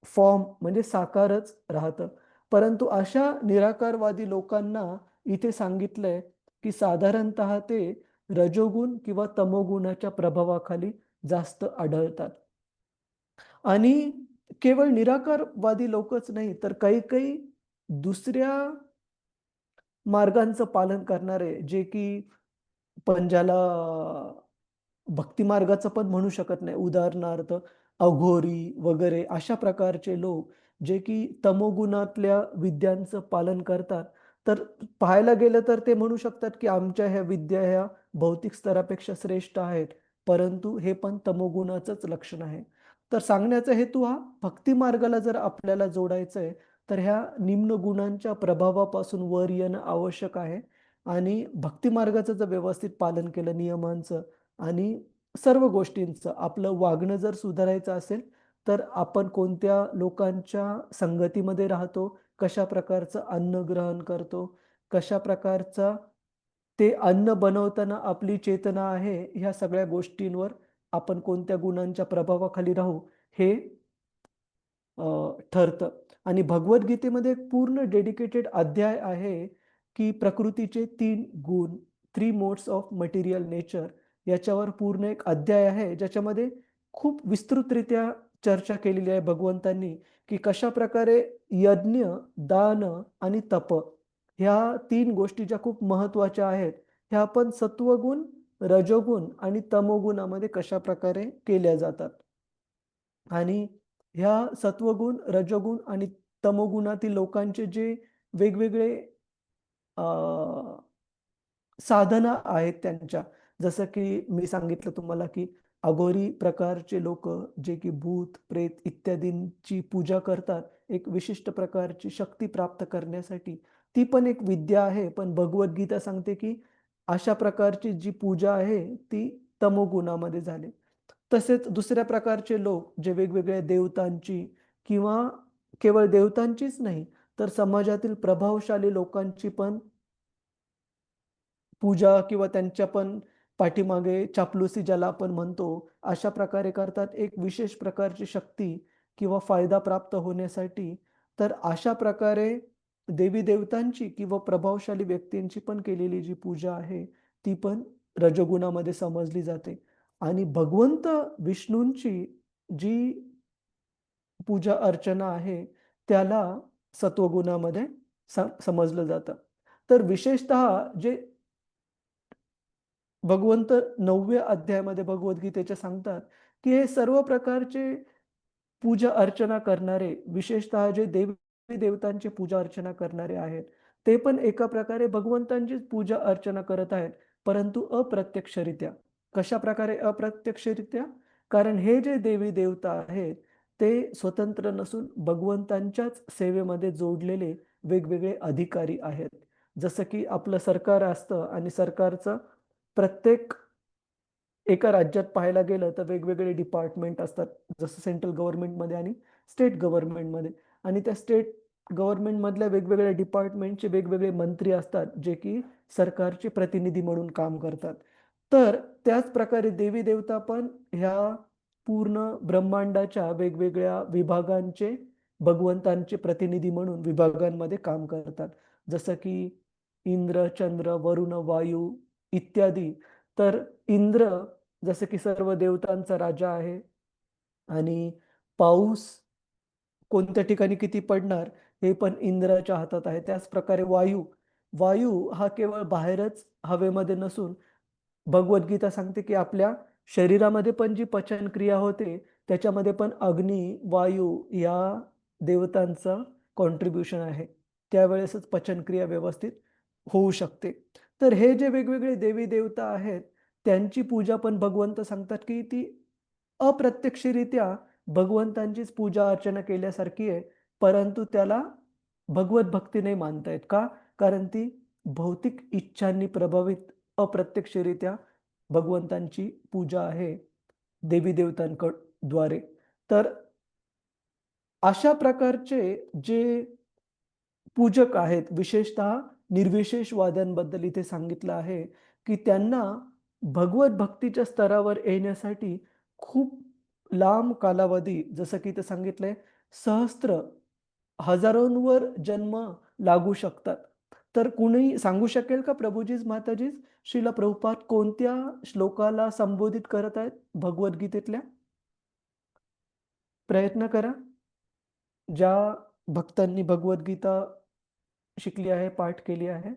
फॉर्म म्हणजे साकारच राहतं. परंतु अशा निराकारवादी लोकांना इथे सांगितलंय, की साधारणतः ते रजोगुण किंवा तमोगुणाच्या प्रभावाखाली जास्त आढळतात. आणि केवळ निराकारवादी लोकच नाही, तर काही-काही दुसऱ्या मार्गांचं पालन करणारे, जे की पण ज्याला भक्ती मार्गाचं पण म्हणू शकत नाही. उदाहरणार्थ अघोरी वगैरे अशा प्रकारचे लोक, जे की तमोगुणातल्या विद्यांचं पालन करतात. तर पाहायला गेलं तर ते म्हणू शकतात, की आमच्या ह्या विद्या ह्या भौतिक स्तरापेक्षा श्रेष्ठ आहेत. परंतु हे पण तमोगुणाचंच लक्षण आहे. तर सांगण्याचा हेतू हा भक्ती मार्गाला जर आपल्याला जोडायचं आहे, तर ह्या निम्न गुणांच्या प्रभावापासून वर येणं आवश्यक आहे आणि भक्ती मार्गाचं जर व्यवस्थित पालन केलं नियमांचं आणि सर्व गोष्टींचं आपलं वागणं जर सुधारायचं असेल, तर आपण कोणत्या लोकांच्या संगतीमध्ये राहतो, कशा प्रकारचं अन्न ग्रहण करतो, कशा प्रकारचा ते अन्न बनवताना आपली चेतना आहे, ह्या सगळ्या गोष्टींवर आपण कोणत्या गुणांच्या प्रभावाखाली राहू, हे ठरतं. आणि भगवद्गीतेमध्ये एक पूर्ण डेडिकेटेड अध्याय आहे, की प्रकृतीचे 3 गुण, 3 मोड्स ऑफ मटेरियल नेचर याच्यावर पूर्ण एक अध्याय आहे, ज्याच्यामध्ये खूप विस्तृतरित्या चर्चा केलेली आहे भगवंतांनी, की कशाप्रकारे यज्ञ, दान आणि तप ह्या 3 गोष्टी ज्या खूप महत्त्वाच्या आहेत, ह्या आपण सत्वगुण, रजोगुण आणि तमोगुणामध्ये कशाप्रकारे केल्या जातात. आणि ह्या सत्वगुण, रजोगुण आणि तमोगुणातील लोकांचे जे वेगवेगळे अ, साधना आहेत त्यांच्या, जसं की मी सांगितलं तुम्हाला, की अघोरी प्रकारचे लोकं जे की भूत, प्रेत इत्यादींची पूजा करतात, एक विशिष्ट प्रकारची शक्ती प्राप्त करण्यासाठी. ती पण एक विद्या आहे, पण भगवद्गीता सांगते की अशा प्रकारची जी पूजा आहे ती तमोगुणामध्ये झाली. तसेच दुसऱ्या प्रकारचे लोक जे वेगवेगळ्या देवतांची किंवा केवळ देवतांचीच नाही, तर समाजातील प्रभावशाली लोकांची पण पूजा किंवा त्यांच्या पण पाठीमागे चापलुसी ज्याला आपण म्हणतो, अशा प्रकारे करतात एक विशेष प्रकारची शक्ती किंवा फायदा प्राप्त होण्यासाठी. तर अशा प्रकारे देवी-देवतांची किंवा प्रभावशाली व्यक्तींची पण केलेली जी पूजा आहे, ती पण रजोगुणामध्ये समजली जाते. आणि भगवंत विष्णूंची जी पूजा अर्चना आहे, त्याला सत्वगुणामध्ये समजलं जातं. तर विशेषतः जे भगवंत 9व्या अध्यायामध्ये भगवद्गीतेच्या सांगतात, की हे सर्व प्रकारचे पूजा अर्चना करणारे, विशेषतः जे देवी देवतांची पूजा अर्चना करणारे आहेत, ते पण एका प्रकारे भगवंतांचीच पूजा अर्चना करत आहेत, परंतु अप्रत्यक्षरित्या. कशाप्रकारे अप्रत्यक्षरित्या? कारण हे जे देवी देवता आहेत, ते स्वतंत्र नसून भगवंतांच्याच सेवेमध्ये जोडलेले वेगवेगळे अधिकारी आहेत. जसं की आपलं सरकार असतं आणि सरकारचं प्रत्येक एका राज्यात पाहायला गेलं तर वेगवेगळे डिपार्टमेंट असतात. जसं सेंट्रल गव्हर्नमेंटमध्ये आणि स्टेट गव्हर्नमेंटमध्ये. आणि त्या स्टेट गव्हर्नमेंटमधल्या वेगवेगळ्या डिपार्टमेंटचे वेगवेगळे मंत्री असतात, जे की सरकारचे प्रतिनिधी म्हणून काम करतात. तर त्याच प्रकारे देवी-देवता पण ह्या पूर्ण ब्रह्मांडाच्या वेगवेगळ्या विभागांचे भगवंतांचे प्रतिनिधी म्हणून विभागांमध्ये काम करतात. जसं की इंद्र, चंद्र, वरुण, वायू इत्यादी. तर इंद्र जसं की सर्व देवतांचा राजा आहे आणि पाऊस कोणत्या ठिकाणी किती पडणार हे पण इंद्राच्या हातात आहे. त्याच प्रकारे वायू, वायू हा केवळ बाहेरच हवेमध्ये नसून भगवद्गीता सांगते की आपल्या शरीरामध्ये पण जी पचन क्रिया होते, त्याच्यामध्ये पण अग्नी, वायू या देवतांचं कॉन्ट्रिब्युशन आहे. त्यावेळेसच पचनक्रिया व्यवस्थित होऊ शकते. तर हे जे वेगवेगळे देवी-देवता आहेत, त्यांची पूजा पण भगवंत सांगतात की ती अप्रत्यक्षरित्या भगवंतांचीच पूजा अर्चना केल्यासारखी आहे, परंतु त्याला भगवत भक्ती नाही मानता येत. का? कारण ती भौतिक इच्छांनी प्रभावित अप्रत्यक्षरित्या भगवंतांची पूजा आहे द्वारे. तर अशा प्रकारचे जे पूजक आहेत, विशेषतः निर्विशेषवाद्यांबद्दल इथे सांगितलं आहे, की त्यांना भगवत भक्तीच्या स्तरावर येण्यासाठी खूप लांब कालावधी, जसं की इथे सांगितलंय, सहस्त्र, हजारोंवर जन्म लागू शकतात. तर कुणी सांगू शकेल का प्रभुजीच, माताजीच, श्रील प्रभुपाद कोणत्या श्लोकाला संबोधित करत आहेत भगवद्गीतेतल्या? प्रयत्न करा. ज्या भक्तांनी भगवद्गीता शिकली आहे, पाठ केली आहे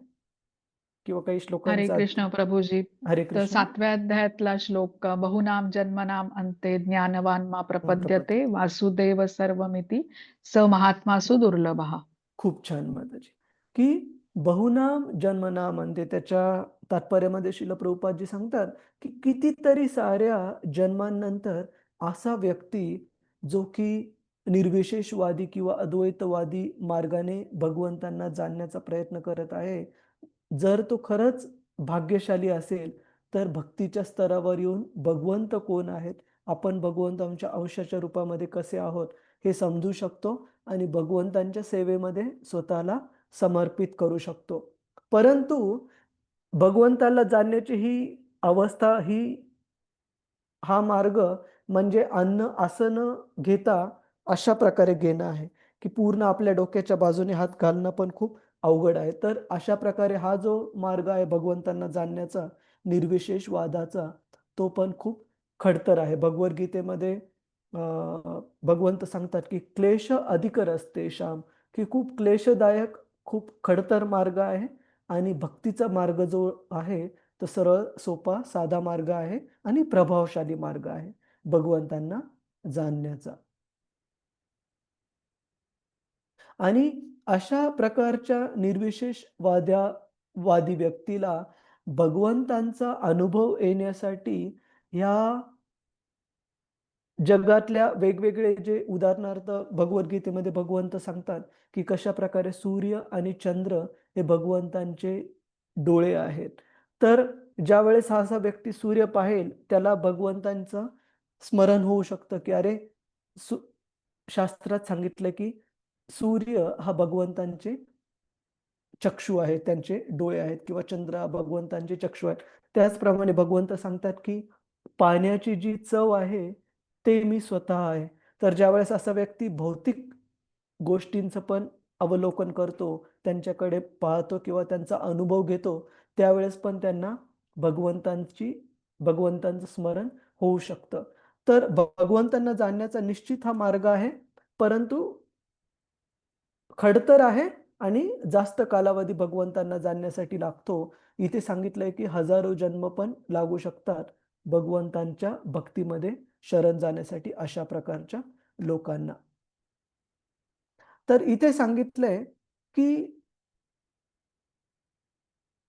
किंवा काही हरे श्लोकांचा कृष्ण प्रभूजी. हरे तर कृष्ण. 7व्या अध्यायातला श्लोक बहुनाम जन्मनाम अंते ज्ञानवान मा प्रपद्यते वासुदेव सर्वमिति स महात्मासु दुर्लभः. खूप छान माताजी. की बहुनाम जन्मनाम म्हणते त्याच्या तात्पर्यामध्ये श्रील प्रभुपादजी सांगतात, की कितीतरी साऱ्या जन्मांनंतर असा व्यक्ती जो की निर्विशेषवादी किंवा अद्वैतवादी मार्गाने भगवंतांना जाणण्याचा प्रयत्न करत आहे. जर तो खरंच भाग्यशाली असेल, तर भक्तीच्या स्तरावर येऊन भगवंत कोण आहेत, आपण भगवंतांच्या अंशाच्या रूपामध्ये कसे आहोत, हे समजू शकतो आणि भगवंतांच्या सेवेमध्ये स्वतःला समर्पित करू शकतो. परंतु भगवंताला जाणण्याची ही अवस्था, हा मार्ग म्हणजे अन्न असं न घेता अशा प्रकारे घेणं आहे, की पूर्ण आपल्या डोक्याच्या बाजूने हात घालणं पण खूप अवघड आहे. तर अशा प्रकारे हा जो मार्ग आहे भगवंतांना जाणण्याचा, निर्विशेष वादाचा, तो पण खूप खडतर आहे. भगवद्गीतेमध्ये भगवंत सांगतात, की क्लेश अधिकरस्तेषां, की खूप क्लेशदायक, खूप खडतर मार्ग आहे आणि भक्तीचा मार्ग जो आहे, तो सरळ, सोपा, साधा मार्ग आहे आणि प्रभावशाली मार्ग आहे भगवंतांना जाणण्याचा. आणि अशा प्रकारच्या निर्विशेष वादी व्यक्तीला भगवंतांचा अनुभव येण्यासाठी ह्या जगातल्या वेगवेगळे जे उदाहरणार्थ भगवद्गीतेमध्ये भगवंत सांगतात की कशा प्रकारे सूर्य आणि चंद्र हे भगवंतांचे डोळे आहेत. तर ज्या वेळेस हा असा व्यक्ती सूर्य पाहेल त्याला भगवंतांचं स्मरण होऊ शकतं की अरे शास्त्रात सांगितलं की सूर्य हा भगवंतांचे चक्षु आहेत, त्यांचे डोळे आहेत, किंवा चंद्र हा भगवंतांचे चक्षु आहेत. त्याचप्रमाणे भगवंत सांगतात की पाण्याची जी चव आहे ते मी स्वतः आहे. तर ज्यावेळेस असा व्यक्ती भौतिक गोष्टींचं पण अवलोकन करतो, त्यांच्याकडे पाहतो किंवा त्यांचा अनुभव घेतो, त्यावेळेस पण त्यांना भगवंतांचं स्मरण होऊ शकतं. तर भगवंतांना जाणण्याचा निश्चित हा मार्ग आहे, परंतु खडतर आहे आणि जास्त कालावधी भगवंतांना जाणण्यासाठी लागतो. इथे सांगितलंय की हजारो जन्म पण लागू शकतात भगवंतांच्या भक्तीमध्ये शरण जाण्यासाठी अशा प्रकारच्या लोकांना. तर इथे सांगितलंय की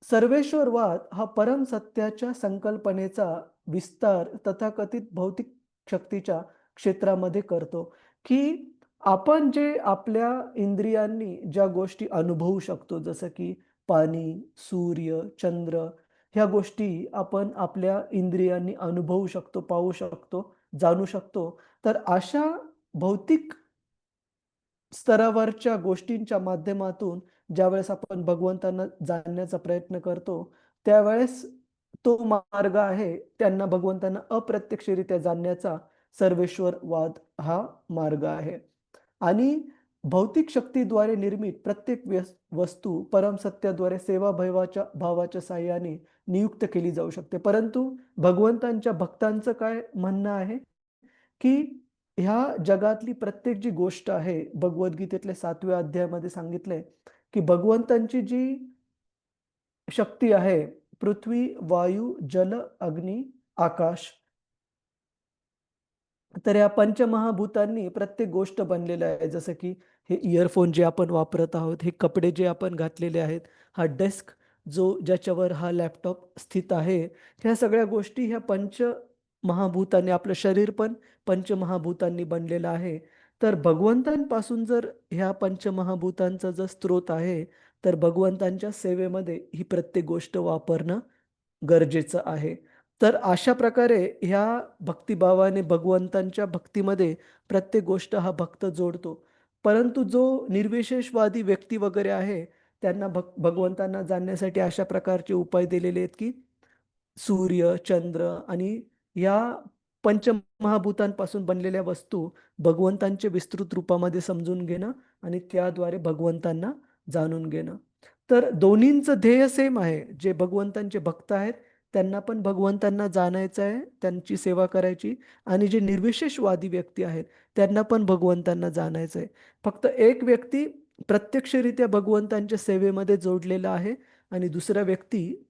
सर्वेश्वरवाद हा परम सत्याच्या संकल्पनेचा विस्तार तथाकथित भौतिक शक्तीच्या क्षेत्रामध्ये करतो, की आपण जे आपल्या इंद्रियांनी ज्या गोष्टी अनुभवू शकतो, जसं की पाणी, सूर्य, चंद्र, ह्या गोष्टी आपण आपल्या इंद्रियांनी अनुभवू शकतो, पाहू शकतो, जाणू शकतो. तर अशा भौतिक स्तरावरच्या गोष्टींच्या माध्यमातून ज्यावेळेस आपण भगवंतांना जाणण्याचा प्रयत्न करतो, त्यावेळेस तो मार्ग आहे त्यांना भगवंतांना अप्रत्यक्षरित्या जाणण्याचा सर्वेश्वरवाद हा मार्ग आहे. आणि भौतिक शक्तीद्वारे निर्मित प्रत्येक वस्तू परमसत्याद्वारे सेवाभावाच्या भावाच्या साहाय्याने नियुक्त केली जाऊ शकते. परंतु भगवंतांच्या भक्तांचं काय म्हणणं आहे की ह्या जगातली प्रत्येक जी गोष्ट आहे, भगवद्गीतेतल्या 7व्या अध्यायामध्ये सांगितलंय की भगवंतांची जी शक्ती आहे, पृथ्वी, वायू, जल, अग्नी, आकाश, तर या पंचमहाभूतांनी प्रत्येक गोष्ट बनलेलं आहे. जसं की हे इयरफोन जे आपण वापरत आहोत, हे कपडे जे आपण घातलेले आहेत, हा डेस्क ज्याच्यावर हा लॅपटॉप स्थित आहे, ह्या सगळ्या गोष्टी ह्या पंचमहाभूतांनी, आपलं शरीर पण पंचमहाभूतांनी बनलेलं आहे. तर भगवंतांपासून जर ह्या पंचमहाभूतांचा जर स्रोत आहे, तर भगवंतांच्या सेवेमध्ये ही प्रत्येक गोष्ट वापरणं गरजेचं आहे. तर अशा प्रकारे ह्या भक्तिभावाने भगवंतांच्या भक्तीमध्ये प्रत्येक गोष्ट हा भक्त जोडतो. परंतु जो निर्विशेषवादी व्यक्ती वगैरे आहे, त्यांना भगवंतांना जाणण्यासाठी अशा प्रकारचे उपाय दिलेले आहेत की सूर्य, चंद्र आणि या पंचमहाभूतांपासून बनलेल्या वस्तू भगवंतांच्या विस्तृत रूपामध्ये समजून घेणं आणि त्याद्वारे भगवंतांना जाणून घेणं. तर दोन्हींचं ध्येय सेम आहे. जे भगवंतांचे भक्त आहेत त्यांना पण भगवंतांना जाणायचं आहे, त्यांची सेवा करायची, आणि जे निर्विशेषवादी व्यक्ती आहेत त्यांना पण भगवंतांना जाणायचं आहे. फक्त एक व्यक्ती प्रत्यक्षरित्या भगवंतांच्या सेवेमध्ये जोडलेला आहे आणि दुसरा व्यक्ती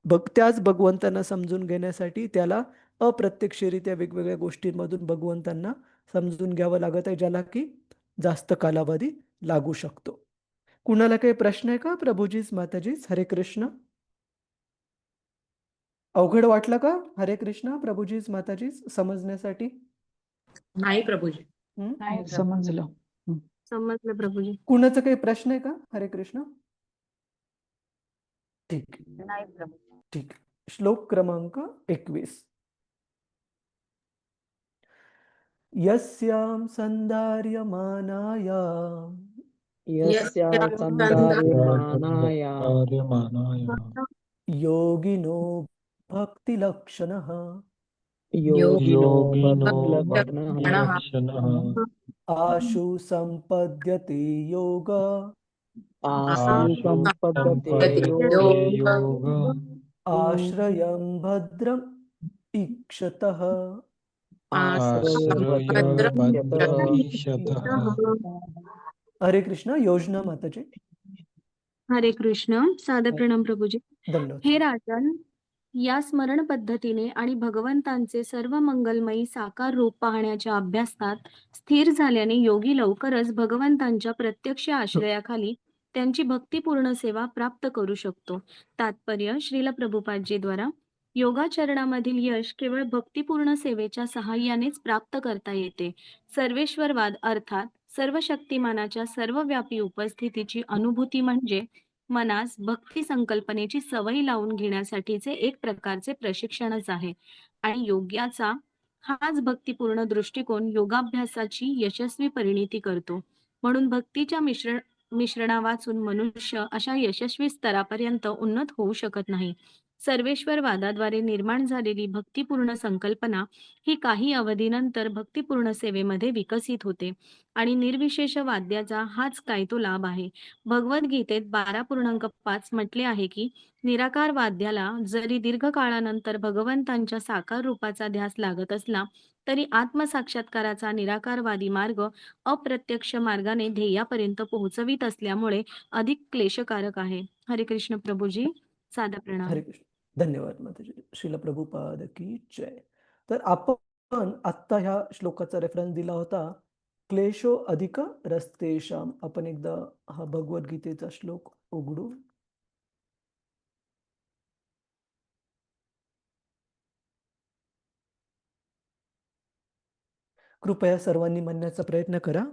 त्याच भगवंतांना समजून घेण्यासाठी त्याला अप्रत्यक्षरित्या वेगवेगळ्या गोष्टींमधून भगवंतांना समजून घ्यावं लागत आहे, ज्याला की जास्त कालावधी लागू शकतो. कुणाला काही प्रश्न आहे का प्रभूजीच, माताजीच? हरे कृष्ण. अवघड वाटलं का? हरे कृष्ण प्रभूजीच, माताजीच समजण्यासाठी? नाही प्रभूजी. नाही समजलं. समजलं प्रभूजी. कुणाचा काही प्रश्न आहे का? हरे कृष्ण. ठीक नाही प्रभू. ठीक. श्लोक क्रमांक 21. यस्यां संदार्यमानाया यस्या संदार्यमानाय योगिनो भक्तिलक्षणः योगिनो भक्तिलक्षणः आशु संपद्यते योग आशु संपद्यते योग आश्रयं भद्रम ईक्षतः. हरे कृष्ण. योजना माताजी. हरे कृष्ण. सादर प्रणाम प्रभूजी. धन्यवाद. हे राजन, या स्मरण पद्धतीने आणि भगवंतांचे सर्व मंगलमयी साकार रूप पाहण्याच्या अभ्यासात स्थिर झाल्याने योगी लवकरच भगवंतांच्या प्रत्यक्ष आश्रयाखाली त्यांची भक्तिपूर्ण सेवा प्राप्त करू शकतो. तात्पर्य श्रील प्रभुपादजी द्वारा. योगाचरणामधील यश केवळ भक्तिपूर्ण सेवेच्या सहाय्यानेच प्राप्त करता येते. सर्वेश्वरवाद अर्थात सर्वशक्तिमानाच्या सर्वव्यापी उपस्थितीची अनुभूती म्हणजे मनास भक्ती संकल्पनेची सवय लावून घेण्यासाठीचे एक प्रकारचे प्रशिक्षणच आहे. आणि योग्याचा हाच भक्तिपूर्ण दृष्टिकोन योगाभ्यासाची यशस्वी परिणिती करतो. म्हणून भक्तीच्या मिश्रणा वाचून मनुष्य अशा यशस्वी स्तरापर्यंत उन्नत होऊ शकत नाही. सर्वेश्वरवादाद्वारे निर्माण झालेली भक्तिपूर्ण संकल्पना ही काही अवधीनंतर भक्तिपूर्ण सेवेमध्ये विकसित होते आणि निर्विशेष वाद्याचा हाच काय तो लाभ आहे. भगवद्गीतेत 12.5 म्हटले आहे की निराकार वाद्याला जरी दीर्घ काळानंतर भगवंतांच्या साकार रूपाचा ध्यास लागत असला तरी आत्मसाक्षात्काराचा निराकारवादी मार्ग अप्रत्यक्ष मार्गाने ध्येयापर्यंत पोहोचवित असल्यामुळे अधिक क्लेशकारक आहे. हरे कृष्ण प्रभूजी, सादा प्रणाम. हरे कृष्ण. धन्यवाद माताजी. श्रील प्रभुपाद की जय. तर आपण आत्ता ह्या श्लोकाचा रेफरन्स दिला होता, क्लेशो अधिक रस्तेषाम. आपण एकदा हा भगवद्गीतेचा श्लोक उघडू. कृपया सर्वांनी म्हणण्याचा प्रयत्न करा.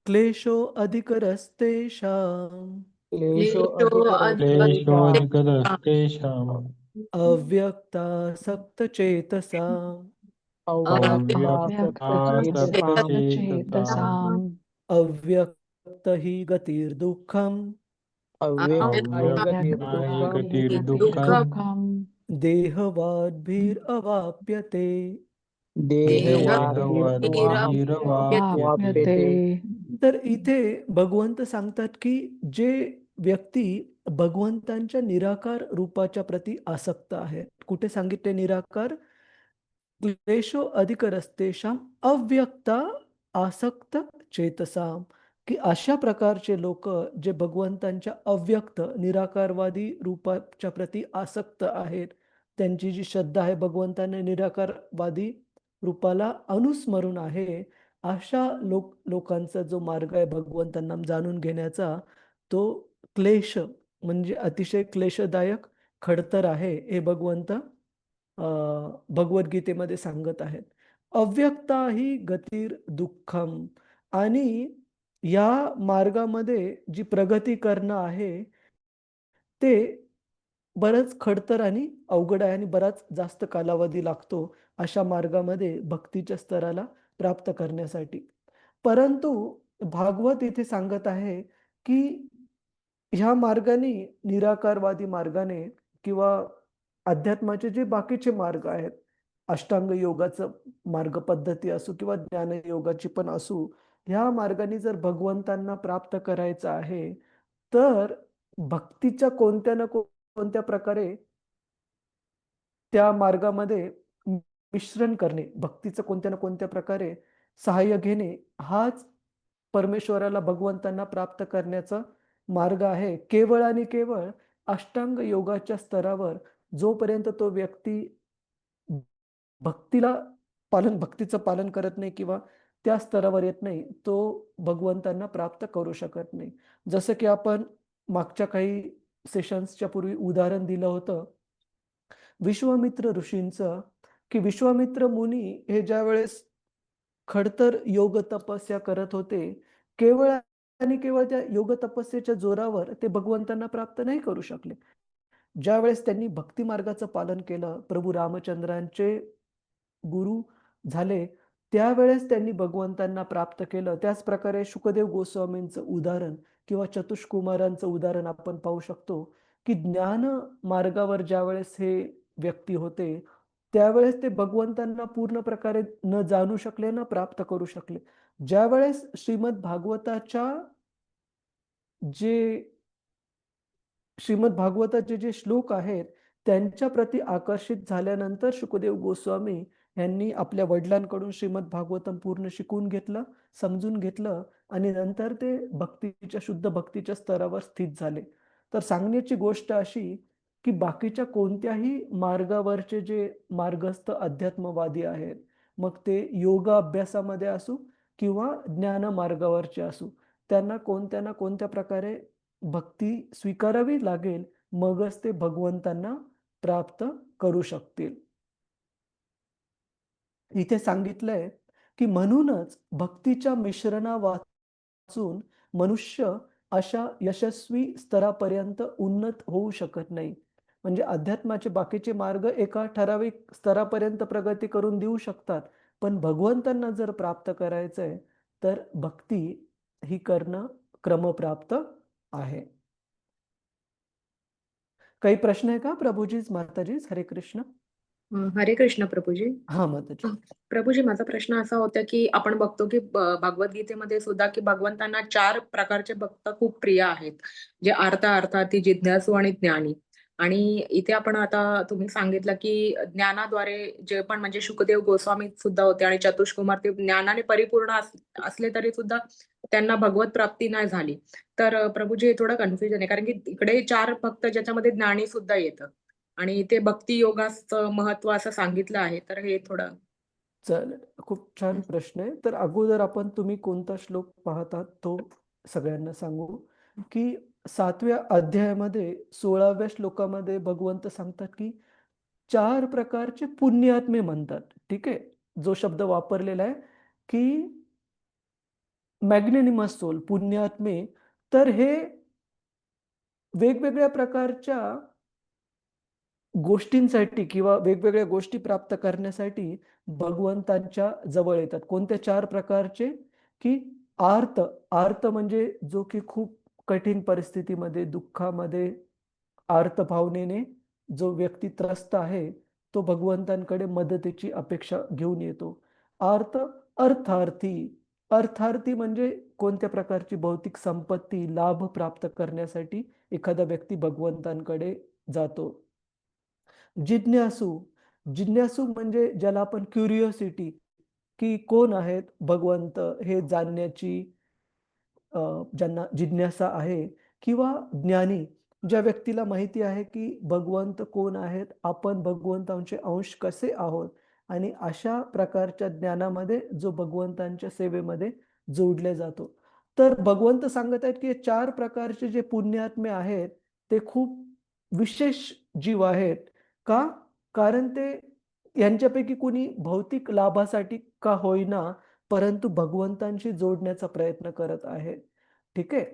क्लेशो अधिक रस्तेषाम क्लेशो क्लेशोऽधिकरस्तेषाम् अव्यक्तासक्तचेतसाम् अव्यक्तासक्तचेतसाम् चेतसाम् अव्यक्त हि गतिर्दुःखम् अव्यक्तायगतिर्दुःखम् दुःखम् देहवाद्भिरवाप्यते. वाप्यते. तर इथे भगवंत सांगतात की जे व्यक्ती भगवंतांच्या निराकार रूपाच्या प्रती आसक्त आहेत. कुठे सांगितले निराकार? क्लेशो अधिक रस्तेषाम अव्यक्ता आसक्त चेतसाम. की अशा प्रकारचे लोक जे भगवंतांच्या अव्यक्त निराकारवादी रूपाच्या प्रती आसक्त आहेत, त्यांची जी श्रद्धा आहे भगवंतांना निराकारवादी रूपाला अनुस्मरून आहे, अशा लोकांचा जो मार्ग आहे भगवंतांना जाणून घेण्याचा, तो क्लेश म्हणजे अतिशय क्लेशदायक खडतर आहे, हे भगवंत भगवद्गीतेमध्ये सांगत आहेत. अव्यक्ता ही गतिर दुःखम. आणि या मार्गामध्ये जी प्रगती करणं आहे ते बरंच खडतर आणि अवघड आहे आणि बराच जास्त कालावधी लागतो अशा मार्गामध्ये भक्तीच्या स्तराला प्राप्त करण्यासाठी. परंतु भागवत इथे सांगत आहे की ह्या मार्गाने, निराकारवादी मार्गाने किंवा अध्यात्माचे जे बाकीचे मार्ग आहेत, अष्टांग योगाचं मार्ग पद्धती असो किंवा ज्ञानयोगाची पण असो, ह्या मार्गाने जर भगवंतांना प्राप्त करायचं आहे तर भक्तीच्या कोणत्या ना कोणत्या प्रकारे त्या मार्गामध्ये मिश्रण करणे, भक्तीचं कोणत्या ना कोणत्या प्रकारे सहाय्य घेणे, हाच परमेश्वराला भगवंतांना प्राप्त करण्याचा मार्ग आहे. केवळ आणि केवळ अष्टांग योगाच्या स्तरावर जोपर्यंत तो व्यक्ती भक्तीचं पालन करत नाही किंवा त्या स्तरावर येत नाही, तो भगवंतांना प्राप्त करू शकत नाही. जसं की आपण मागच्या काही सेशन्सच्या पूर्वी उदाहरण दिलं होतं विश्वामित्र ऋषींचं, की विश्वामित्र मुनी हे ज्या वेळेस खडतर योग तपस्या करत होते, केवळ आणि केवळ त्या योग तपस्येच्या जोरावर ते भगवंतांना प्राप्त नाही करू शकले. ज्यावेळेस त्यांनी भक्ती मार्गाचं पालन केलं, प्रभू रामचंद्रांचे गुरु झाले, त्यावेळेस त्यांनी भगवंतांना प्राप्त केलं. त्याच प्रकारे शुकदेव गोस्वामींचं उदाहरण किंवा चतुष्कुमारांचं उदाहरण आपण पाहू शकतो, की ज्ञान मार्गावर ज्यावेळेस हे व्यक्ती होते, त्यावेळेस ते भगवंतांना पूर्ण प्रकारे न जाणू शकले, न प्राप्त करू शकले. ज्यावेळेस श्रीमद भागवताच्या श्रीमद भागवताचे जे श्लोक आहेत त्यांच्या प्रती आकर्षित झाल्यानंतर शुकदेव गोस्वामी यांनी आपल्या वडिलांकडून श्रीमद भागवतम पूर्ण शिकून घेतलं, समजून घेतलं आणि नंतर ते शुद्ध भक्तीच्या स्तरावर स्थित झाले. तर सांगण्याची गोष्ट अशी की बाकीच्या कोणत्याही मार्गावरचे जे मार्गस्थ अध्यात्मवादी आहेत, मग ते योगा अभ्यासामध्ये असो किंवा ज्ञान मार्गावरचे असो, त्यांना कोणत्या ना कोणत्या प्रकारे भक्ती स्वीकारावी लागेल, मगच ते भगवंतांना प्राप्त करू शकतील. इथे सांगितलंय की म्हणूनच भक्तीच्या मिश्रणा वाचून मनुष्य अशा यशस्वी स्तरापर्यंत उन्नत होऊ शकत नाही. म्हणजे अध्यात्माचे बाकीचे मार्ग एका ठराविक स्तरापर्यंत प्रगती करून देऊ शकतात, पण भगवंतांना जर प्राप्त करायचंय तर भक्ती ही करणं क्रमप्राप्त आहे. काही प्रश्न आहे का प्रभूजीच, माताजीच? हरे कृष्ण. हरे कृष्ण प्रभूजी. हा माताजी. प्रभूजी, माझा प्रश्न असा होता की आपण बघतो की भगवद्गीतेमध्ये सुद्धा की भगवंतांना 4 प्रकारचे भक्त खूप प्रिय आहेत, जे अर्थार्थी, जिज्ञासू आणि ज्ञानी. आणि इथे आपण आता तुम्ही सांगितलं की ज्ञानाद्वारे जे पण म्हणजे शुकदेव गोस्वामी सुद्धा होते आणि चतुष्कुमार ते ज्ञानाने परिपूर्ण असले तरी सुद्धा त्यांना भगवत प्राप्ती नाही झाली. तर प्रभूजी, हे थोडं कन्फ्युजन आहे, कारण की इकडे 4 भक्त ज्याच्यामध्ये ज्ञानी सुद्धा येतं आणि ते भक्ती योगाचं महत्व असं सांगितलं आहे, तर हे थोडं. चालेल. खूप छान प्रश्न आहे. तर अगोदर आपण तुम्ही कोणता श्लोक पाहतात तो सगळ्यांना सांगू, की 7व्या अध्यायामध्ये 16व्या श्लोकामध्ये भगवंत सांगतात की 4 प्रकारचे पुण्यात्मे म्हणतात. ठीक आहे. जो शब्द वापरलेला आहे की मॅग्नेनिमस सोल, पुण्यात्मे. तर हे वेगवेगळ्या प्रकारच्या गोष्टींसाठी किंवा वेगवेगळ्या गोष्टी प्राप्त करण्यासाठी भगवंतांच्या जवळ येतात. कोणत्या 4 प्रकारचे? की आर्त म्हणजे जो की खूप कठीण परिस्थितीमध्ये, दुःखामध्ये, आर्त भावनेने जो व्यक्ती त्रस्त आहे, तो भगवंतांकडे मदतीची अपेक्षा घेऊन येतो. अर्थार्थी. अर्थार्थी म्हणजे कोणत्या प्रकारची भौतिक संपत्ती, लाभ प्राप्त करण्यासाठी एखादा व्यक्ती भगवंतांकडे जातो. जिज्ञासू म्हणजे ज्याला आपण क्युरिओसिटी, की कोण आहेत भगवंत हे जाणण्याची ज्यांना जिज्ञासा आहे, किंवा ज्ञानी, ज्या व्यक्तीला माहिती आहे की भगवंत कोण आहेत, आपण भगवंतांचे अंश कसे आहोत, आणि अशा प्रकारच्या ज्ञानामध्ये जो भगवंतांच्या सेवेमध्ये जोडले जातो. तर भगवंत सांगत आहेत की 4 प्रकारचे जे पुण्यात्मे आहेत ते खूप विशेष जीव आहेत. का? कारण ते यांच्यापैकी कुणी भौतिक लाभासाठी का होईना, परंतु भगवंतांशी जोडण्याचा प्रयत्न करत आहे. ठीक आहे.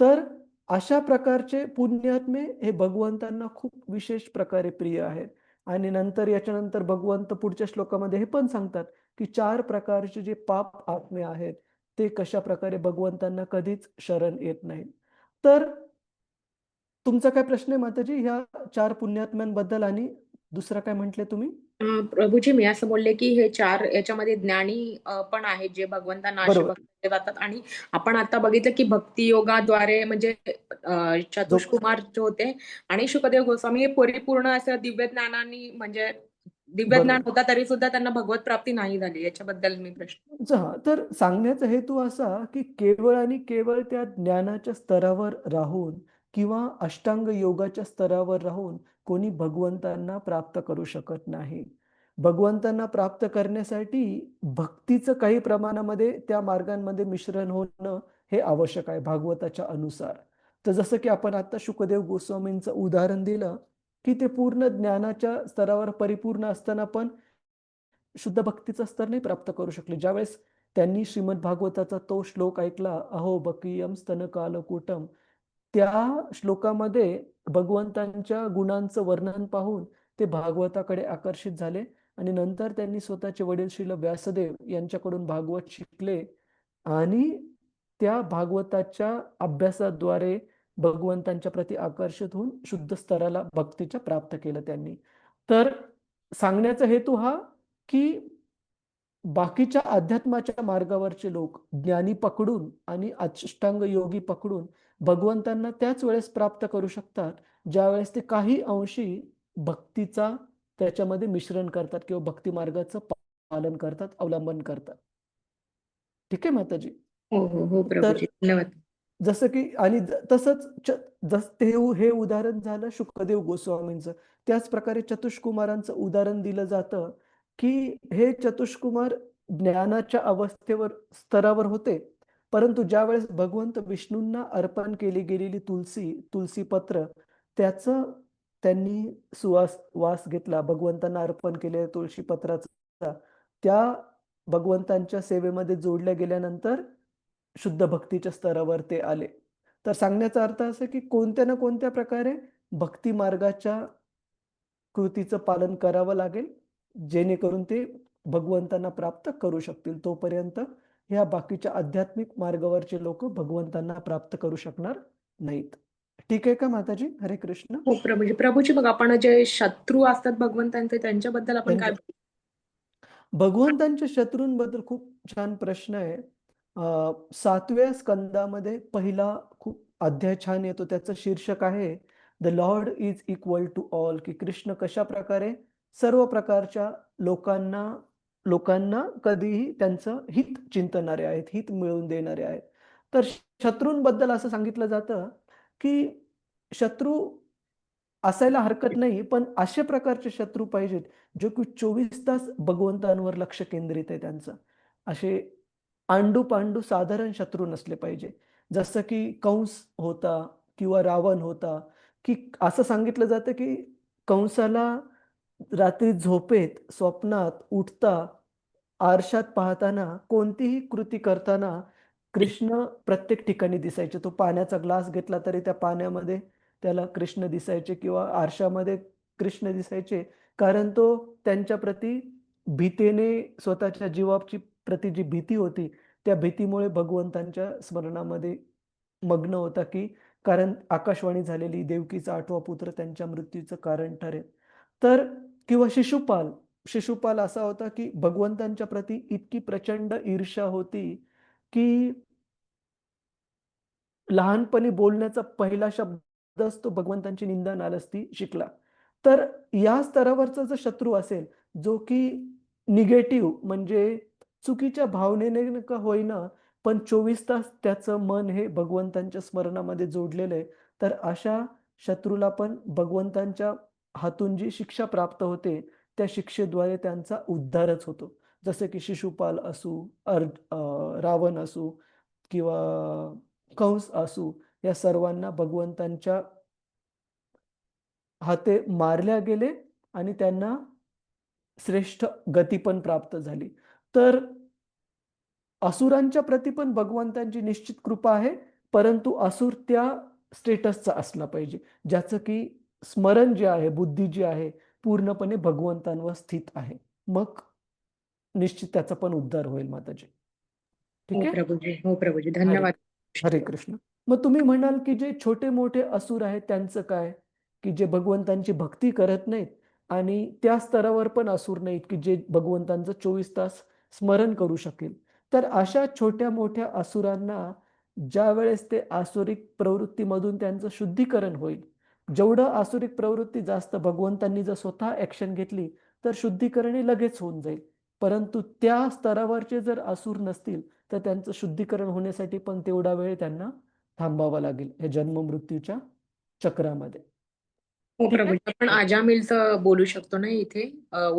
तर अशा प्रकारचे पुण्यात्मे हे भगवंतांना खूप विशेष प्रकारे प्रिय आहेत. आणि नंतर याच्यानंतर भगवंत पुढच्या श्लोकामध्ये हे पण सांगतात की 4 प्रकारचे जे पाप आत्मे आहेत ते कशा प्रकारे भगवंतांना कधीच शरण येत नाहीत. तर तुमचा काय प्रश्न आहे माताजी ह्या 4 पुण्यात्म्यांबद्दल, आणि दुसरं काय म्हटले तुम्ही? प्रभूजी, मी असं बोलले की हे 4 याच्यामध्ये ज्ञानी पण आहेत, जे भगवंतांना असे बरोबर. भक्त जातात. आणि आपण आता बघितलं की भक्ती योगाद्वारे म्हणजे जो चतुष्कुमार जे होते आणि शुकदेव गोस्वामी हे परिपूर्ण असं दिव्य ज्ञानाने, म्हणजे दिव्य ज्ञान बरोबर. होता तरी सुद्धा त्यांना भगवत प्राप्ती नाही झाली. याच्याबद्दल मी प्रश्न. हां, तर सांगण्याचा हेतू असा की केवळ आणि केवळ त्या ज्ञानाच्या स्तरावर राहून किंवा अष्टांग योगाच्या स्तरावर राहून कोणी भगवंतांना प्राप्त करू शकत नाही. भगवंतांना प्राप्त करण्यासाठी भक्तीचं काही प्रमाणामध्ये त्या मार्गांमध्ये मिश्रण होणं हे आवश्यक आहे भागवताच्या अनुसार. तर जसं की आपण आता शुकदेव गोस्वामींचं उदाहरण दिलं की ते पूर्ण ज्ञानाच्या स्तरावर परिपूर्ण असताना पण शुद्ध भक्तीचा स्तर नाही प्राप्त करू शकले. ज्यावेळेस त्यांनी श्रीमद भागवताचा तो श्लोक ऐकला, अहो बकीयम स्तन कालकूटम, त्या श्लोकामध्ये भगवंतांच्या गुणांचं वर्णन पाहून ते भागवताकडे आकर्षित झाले आणि नंतर त्यांनी स्वतःचे वडील श्रील व्यासदेव यांच्याकडून भागवत शिकले आणि त्या भागवताच्या अभ्यासाद्वारे भगवंतांच्या प्रती आकर्षित होऊन शुद्ध स्तराला भक्तीच्या प्राप्त केलं त्यांनी. तर सांगण्याचा हेतू हा की बाकीच्या अध्यात्माच्या मार्गावरचे लोक ज्ञानी पकडून आणि अष्टांग योगी पकडून भगवंतांना त्याच वेळेस प्राप्त करू शकतात ज्यावेळेस ते काही अंशी भक्तीचा त्याच्यामध्ये मिश्रण करतात किंवा भक्ती मार्गाचं पालन करतात, अवलंबन करतात. ठीक आहे माताजी. हो हो हो तर प्रभूजी, धन्यवाद. जसं की आणि तसंच हे उदाहरण झालं शुकदेव गोस्वामींचं. त्याच प्रकारे चतुष्कुमारांचं उदाहरण दिलं जातं की हे चतुष्कुमार ज्ञानाच्या अवस्थेवर स्तरावर होते, परंतु ज्यावेळेस भगवंत विष्णूंना अर्पण केली गेलेली तुलसी पत्र त्याचं त्यांनी वास घेतला, भगवंतांना अर्पण केले तुळशी पत्राचा, त्या भगवंतांच्या सेवेमध्ये जोडल्या गेल्यानंतर शुद्ध भक्तीच्या स्तरावर ते आले. तर सांगण्याचा अर्थ असा की कोणत्या ना कोणत्या प्रकारे भक्ती मार्गाच्या कृतीचं पालन करावं लागेल, जेणेकरून ते भगवंतांना प्राप्त करू शकतील. तोपर्यंत ह्या बाकीच्या आध्यात्मिक मार्गावरचे लोक भगवंतांना प्राप्त करू शकणार नाहीत. ठीक आहे का माताजी? हरे कृष्ण. हो प्रभूजी. प्रभूजी मग आपण जे शत्रू असतात भगवंतांचे त्यांच्याबद्दल आपण काय भगवंतांच्या शत्रूंबद्दल खूप छान प्रश्न आहे. 7व्या स्कंदामध्ये पहिला खूप अध्याय छान येतो. त्याचं शीर्षक आहे the lord is equal to all, की कृष्ण कशा प्रकारे सर्व प्रकारच्या लोकांना कधीही त्यांचं हित चिंतणारे आहेत, हित मिळवून देणारे आहेत. तर शत्रूंबद्दल असं सांगितलं जातं की शत्रू असायला हरकत नाही, पण अशा प्रकारचे शत्रू पाहिजेत जो की 24 तास भगवंतांवर लक्ष केंद्रित आहे त्यांचं. असे आंडू-पांडू साधारण शत्रू नसले पाहिजे. जसं की कंस होता किंवा रावण होता, की असं सांगितलं जातं की कंसाला रात्री झोपेत, स्वप्नात उठता, आरशात पाहताना, कोणतीही कृती करताना कृष्ण प्रत्येक ठिकाणी दिसायचे. तो पाण्याचा ग्लास घेतला तरी त्या पाण्यामध्ये त्याला कृष्ण दिसायचे किंवा आरशामध्ये कृष्ण दिसायचे. कारण तो त्यांच्या प्रती भीतीने, स्वतःच्या जीवाची प्रती जी भीती होती, त्या भीतीमुळे भगवंतांच्या स्मरणामध्ये मग्न होता, की कारण आकाशवाणी झालेली देवकीचा 8वा पुत्र त्यांच्या मृत्यूचं कारण ठरेल. तर किंवा शिशुपाल असा होता की भगवंतांच्या प्रती इतकी प्रचंड ईर्ष्या होती की लहानपणी बोलण्याचा पहिला शब्दच तो भगवंतांची निंदा नालस्ती शिकला. तर या स्तरावरचा जो शत्रू असेल, जो की निगेटिव्ह म्हणजे चुकीच्या भावनेने का होईना, पण 24 तास त्याचं मन हे भगवंतांच्या स्मरणामध्ये जोडलेलं आहे. तर अशा शत्रूला पण भगवंतांच्या हातून जी शिक्षा प्राप्त होते, त्या शिक्षेद्वारे त्यांचा उद्धारच होतो. जसं की शिशुपाल असू, रावण असू किंवा कंस असू, या सर्वांना भगवंतांच्या हाते मारल्या गेले आणि त्यांना श्रेष्ठ गती पण प्राप्त झाली. तर असुरांच्या प्रती पण भगवंतांची निश्चित कृपा आहे, परंतु असुर त्या स्टेटसचा असला पाहिजे, ज्याचं की स्मरण जे आहे, बुद्धी जी आहे, पूर्णपणे भगवंतांवर स्थित आहे. मग निश्चित त्याचा पण उद्धार होईल माताजी. हो ठीक आहे? प्रभूजी. हो प्रभूजी. हरे धन्यवाद. हरे कृष्ण. मग तुम्ही म्हणाल की जे छोटे-मोठे असुर आहेत त्यांचं काय? की जे भगवंतांची भक्ती करत नाहीत आणि त्या स्तरावर पण असुर नाहीत की जे भगवंतांचं 24 तास स्मरण करू शकेल. तर अशा छोट्या-मोठ्या असुरांना ज्यावेळेस ते आसुरिक प्रवृत्तीमधून त्यांचं शुद्धीकरण होईल, जेवढं आसुरिक प्रवृत्ती जास्त भगवंतांनी जर स्वतः ॲक्शन घेतली, तर शुद्धीकरण हे लगेच होऊन जाईल. परंतु त्या स्तरावरचे जर असुर नसतील, तर त्यांचं शुद्धीकरण होण्यासाठी पण तेवढा वेळ त्यांना थांबावा लागेल या जन्म-मृत्यूच्या चक्रामध्ये. हो ठीक आहे? प्रभूजी. आपण अजामिलचं बोलू शकतो ना इथे?